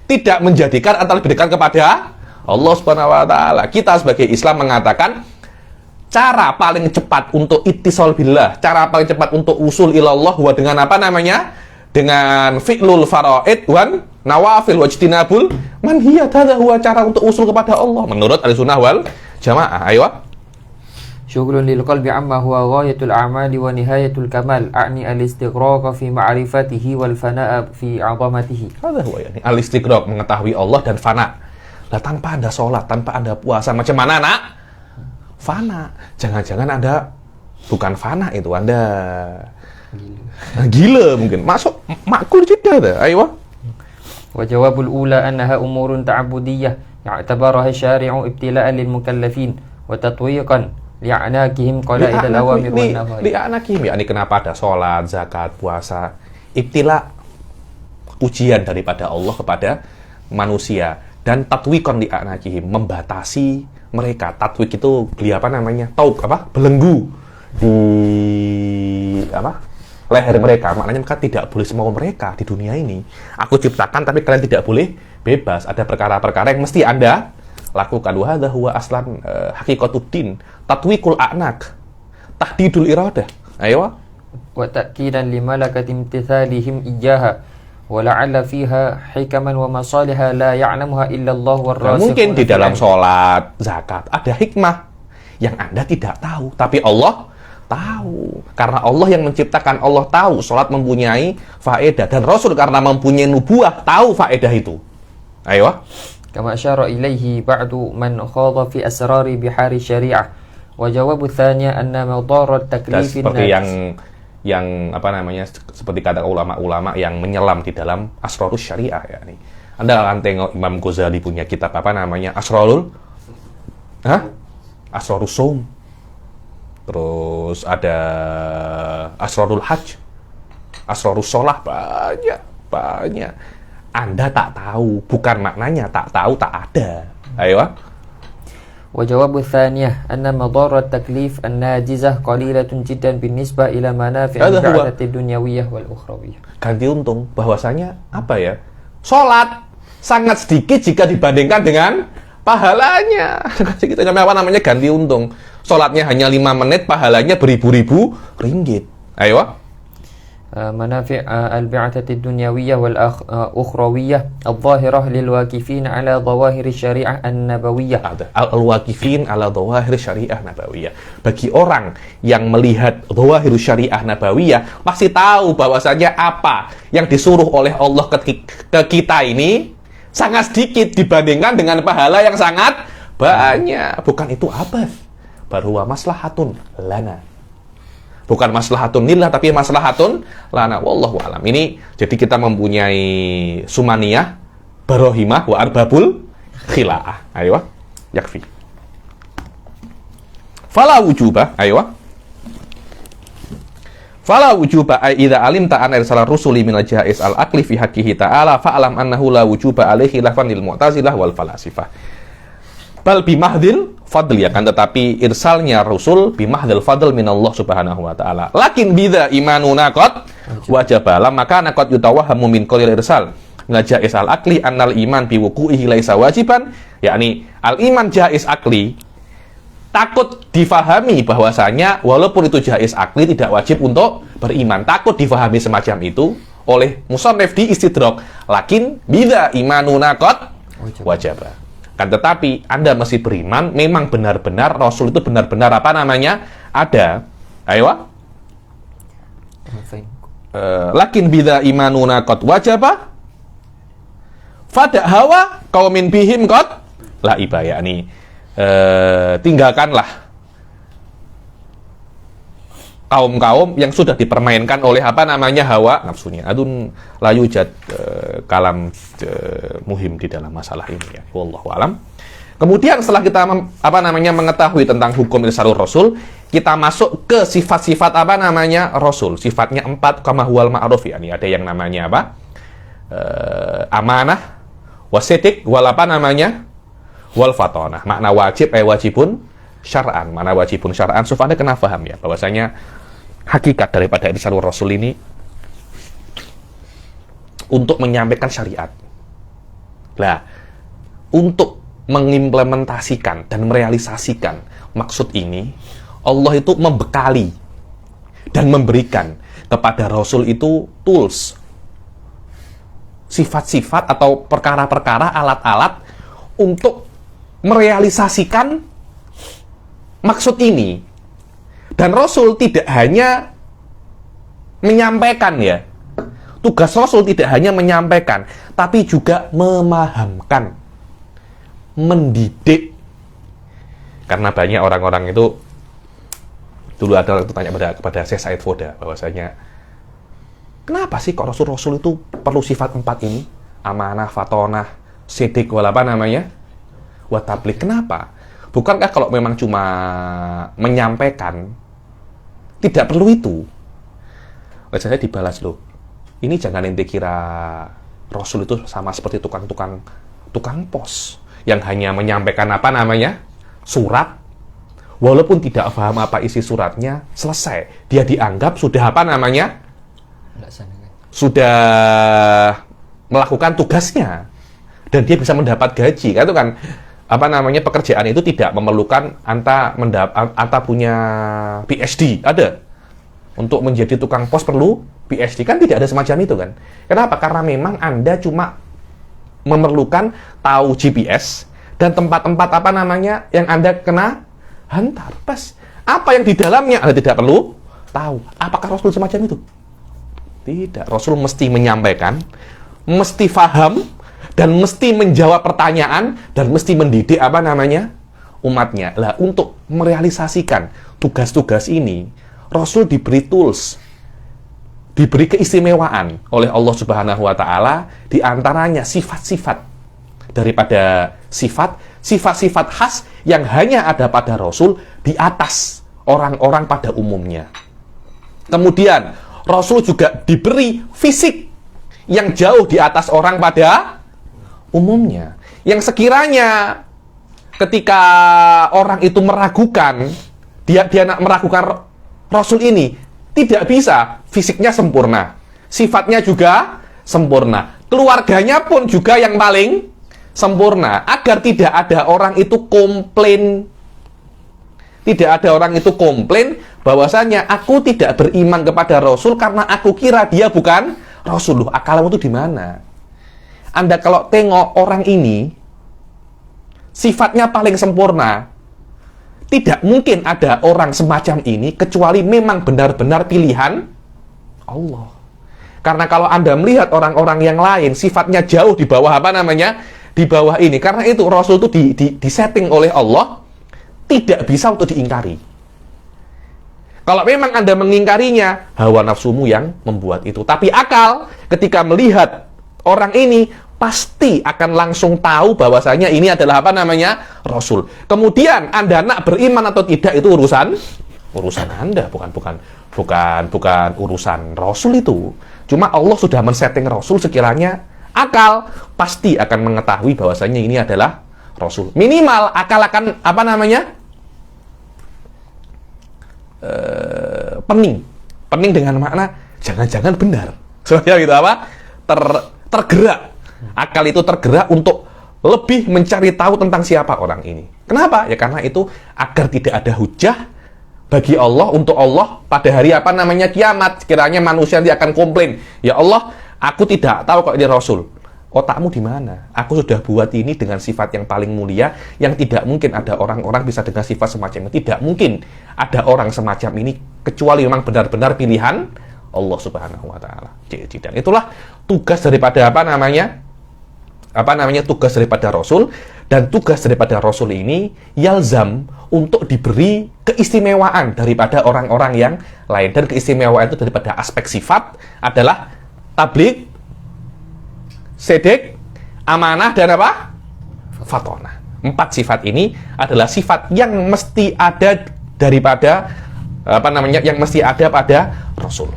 tidak menjadikan atau lebih dekat kepada Allah Subhanahu wa taala. Kita sebagai Islam mengatakan cara paling cepat untuk ittisal billah, cara paling cepat untuk usul ilallah dengan apa namanya? Dengan fi'lul faraid wan nawafil wajtinabul manhiyat. Hadza huwa cara untuk usul kepada Allah menurut Ahlussunnah wal Jamaah. Ayo. Syughlun lil qalbi amma huwa ghayatul a'mali wa nihayatul kamal, a'ni al-istighraq fi ma'rifatihi wal fana'a fi 'azamatihi. Hadza huwa yani al-istighraq, mengetahui Allah dan fana. Lah tanpa Anda sholat, tanpa Anda puasa, macam mana nak? Fana. Jangan-jangan Anda bukan fana itu, Anda gila mungkin. Masuk makul juga dah. Ayo. Wa jawabul ula annaha umurun ta'abudiyyah ya'tabaraha syari'u ibtila'an lil mukallafin wa tatwiqan li'anakihim qala'id al-awamir wan nawahi. Li'anakihim, yakni kenapa ada sholat, zakat, puasa, ibtila, ujian daripada Allah kepada manusia, dan tatwiqan li'anakihim, membatasi mereka. Tatwik itu beli apa namanya? Belenggu di leher mereka. Maknanya mereka tidak boleh semau mereka di dunia ini. Aku ciptakan tapi kalian tidak boleh bebas. Ada perkara-perkara yang mesti Anda lakukan. Wa hadza huwa aslan haqiqatuddin, tatwiqul a'nak, tahdidul iradah. Ayo. Wa ta'kidan limalakati imtithalihim iyyaha wa la'alla fiha hikaman wa masaliha la ya'lamuha illa Allah war rasikhun. Mungkin di dalam sholat, zakat ada hikmah yang Anda tidak tahu, tapi Allah tahu. Karena Allah yang menciptakan, Allah tahu sholat mempunyai faedah, dan Rasul karena mempunyai nubuah tahu faedah itu. Ayo. Kama asyara ilaihi ba'du man khadha fi asrari bihari syariah. Wa jawabu tsaniya anna madarat taklifin. Seperti yang apa namanya, seperti kata ulama-ulama yang menyelam di dalam asrarus syariah, ya nih. Anda akan tengok Imam Ghazali punya kitab apa namanya? Asrarus Saum. Terus ada Asrarul Hajj, Asrarus Sholah, banyak. Anda tak tahu, bukan maknanya tak tahu tak ada. Ayo. Wa jawabu tsaniyah anna madarat taklif an-najizah qalilatun jiddan binisbah ila manafi' al-ba'dati dunyawiyah wal ukhrawiyah. Ganti untung, bahwasanya apa ya? Salat sangat sedikit jika dibandingkan dengan pahalanya. Kita namanya ganti untung. Salatnya hanya 5 menit, pahalanya beribu-ribu ringgit. Ayo. Manafi' al-bi'athati dunyawiyah wal ukhrawiyah adh-dhahirah lil waqifin ala dhawahir syariah an-nabawiyah. Al-waqifin ala dhawahir syariah nabawiyah. Bagi orang yang melihat dhawahir syariah nabawiyah, pasti tahu bahwasanya apa yang disuruh oleh Allah ke kita ini sangat sedikit dibandingkan dengan pahala yang sangat banyak. Bukan itu abad. Baru maslahatun lana. Bukan maslahatun lillah, tapi maslahatun lana. Wallahu alam. Ini jadi kita mempunyai sumaniyah, barohimah, wa arbabul khila'ah. Ayo, yakfi. Fala wujuba, ayo. Fala wujuba ay idza alimta an irsal rusuli min al-jaiz al-aqli fi haqqihi ta'ala fa'lam annahu la wujuba alaihi lafan lil mu'tazilah wal falasifah. Bal bimahdil fadl, ya kan, tetapi irsalnya Rasul bimahdil fadl minallah subhanahu wa ta'ala. Lakin bidha imanuna qad wajaba maka naqad yutawahhamu min qalil irsal min jaiz al-aqli annal iman biwuqu'ihi laisa wajiban, yakni al-iman jaiz aqli takut difahami bahwasanya walaupun itu jaiz aqli tidak wajib untuk beriman. Takut difahami semacam itu oleh musannif di istidrak. Lakin bidha imanuna qad wajaba. Kan tetapi Anda masih beriman, memang benar-benar Rasul itu benar-benar apa namanya? Ada. Ayo. Lakin bidza imanuna qad wajaba fada hawa qaumin bihim qad la ibaya nih. Tinggalkanlah kaum-kaum yang sudah dipermainkan oleh apa namanya hawa nafsunya. Adun layu jad kalam muhim di dalam masalah ini, ya. Wallahu alam. Kemudian setelah kita mengetahui tentang hukum irsalur rasul, kita masuk ke sifat-sifat apa namanya rasul. Sifatnya 4 kama huwal ma'ruf, ya. Ini ada yang namanya apa? Amanah, wasidik, wal apa namanya? Wal fatonah. Makna wajib wajibun syar'an. Mana wajibun syar'an, supaya Anda kena paham, ya, bahwasanya hakikat daripada irsalur rasul ini untuk menyampaikan syariat. Nah, untuk mengimplementasikan dan merealisasikan maksud ini, Allah itu membekali dan memberikan kepada Rasul itu tools, sifat-sifat atau perkara-perkara, alat-alat untuk merealisasikan maksud ini. Dan Rasul tidak hanya menyampaikan ya. Tugas Rasul tidak hanya menyampaikan, tapi juga memahamkan, mendidik. Karena banyak orang-orang itu, dulu ada orang itu tanya kepada Syekh Said Foda, bahwasanya kenapa sih kok Rasul-Rasul itu perlu sifat 4 ini? Amanah, fatonah, sidik, watablik. Kenapa? Bukankah kalau memang cuma menyampaikan, tidak perlu itu? Saya dibalas, loh, ini jangan ente kira Rasul itu sama seperti tukang pos yang hanya menyampaikan surat, walaupun tidak paham apa isi suratnya, selesai. Dia dianggap sudah sudah melakukan tugasnya dan dia bisa mendapat gaji. Itu kan pekerjaan itu tidak memerlukan anta punya PhD. Ada untuk menjadi tukang pos perlu PhD, kan tidak ada semacam itu kan. Kenapa? Karena memang Anda cuma memerlukan tahu GPS dan tempat-tempat yang Anda kena hantar. Pas apa yang di dalamnya Anda tidak perlu tahu. Apakah Rasul semacam itu? Tidak. Rasul mesti menyampaikan, mesti faham, dan mesti menjawab pertanyaan, dan mesti mendidik umatnya. Lah, untuk merealisasikan tugas-tugas ini, Rasul diberi tools, diberi keistimewaan oleh Allah Subhanahu wa Ta'ala, di antaranya sifat-sifat daripada sifat-sifat khas yang hanya ada pada Rasul di atas orang-orang pada umumnya. Kemudian Rasul juga diberi fisik yang jauh di atas orang pada umumnya, yang sekiranya ketika orang itu meragukan, dia meragukan Rasul ini, tidak bisa, fisiknya sempurna, sifatnya juga sempurna, keluarganya pun juga yang paling sempurna, agar tidak ada orang itu komplain. Tidak ada orang itu komplain bahwasanya aku tidak beriman kepada Rasul karena aku kira dia bukan Rasul. Loh, akalmu itu di mana? Anda kalau tengok orang ini, sifatnya paling sempurna, tidak mungkin ada orang semacam ini kecuali memang benar-benar pilihan Allah. Karena kalau Anda melihat orang-orang yang lain sifatnya jauh di bawah di bawah ini. Karena itu Rasul itu disetting oleh Allah, tidak bisa untuk diingkari. Kalau memang Anda mengingkarinya, hawa nafsumu yang membuat itu. Tapi akal ketika melihat orang ini pasti akan langsung tahu bahwasanya ini adalah Rasul. Kemudian Anda nak beriman atau tidak itu urusan Anda, bukan urusan Rasul itu. Cuma Allah sudah men-setting Rasul, sekiranya akal pasti akan mengetahui bahwasanya ini adalah Rasul. Minimal akal akan pening dengan makna jangan-jangan benar. Soalnya gitu tergerak. Akal itu tergerak untuk lebih mencari tahu tentang siapa orang ini. Kenapa? Ya karena itu agar tidak ada hujah bagi Allah, untuk Allah pada hari kiamat. Sekiranya manusia nanti akan komplain, ya Allah, aku tidak tahu kok ini Rasul. Otakmu di mana? Aku sudah buat ini dengan sifat yang paling mulia, yang tidak mungkin ada orang-orang bisa dengan sifat semacam ini. Tidak mungkin ada orang semacam ini kecuali memang benar-benar pilihan Allah Subhanahu wa Ta'ala. Dan itulah tugas daripada tugas daripada Rasul. Dan tugas daripada Rasul ini yalzam untuk diberi keistimewaan daripada orang-orang yang lain. Dan keistimewaan itu daripada aspek sifat adalah tabligh, sedek, amanah, dan fatonah. 4 sifat ini adalah sifat yang mesti ada daripada yang mesti ada pada Rasul.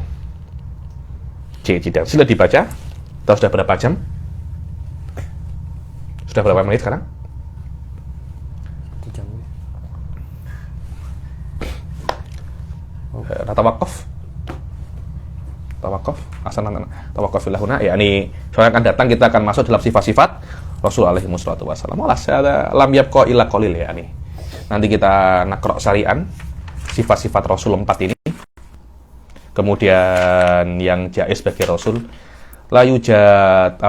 Sila dibaca. Tahu sudah berapa jam? Sudah berapa menit sekarang? 3 jam. Tawakuf. Tawakuf filahuna. Ya, ini soalnya akan datang kita akan masuk dalam sifat-sifat Rasul alaihi wassalatu wassalam. Walas ada lam yabqa illa qalil ya nih. Nanti kita nakro syari'an sifat-sifat Rasul 4 ini. Kemudian yang jaiz bagi Rasul la yujad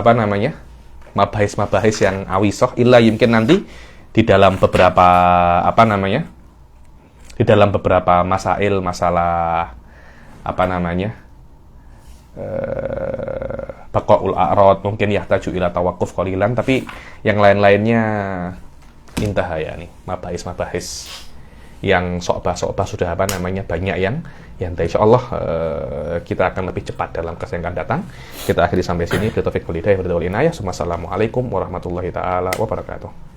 mabahis yang awisoh illa yumkin nanti di dalam beberapa di dalam beberapa masalah baqaul a'rad mungkin yahtaju ila tawaqquf qalilan, tapi yang lain-lainnya intaha ya nih mabahis yang so'bah sudah banyak yang insyaallah kita akan lebih cepat dalam kelas yang akan datang. Kita akhiri sampai sini. Billahi taufiq wal hidayah. Wassalamualaikum warahmatullahi taala wabarakatuh.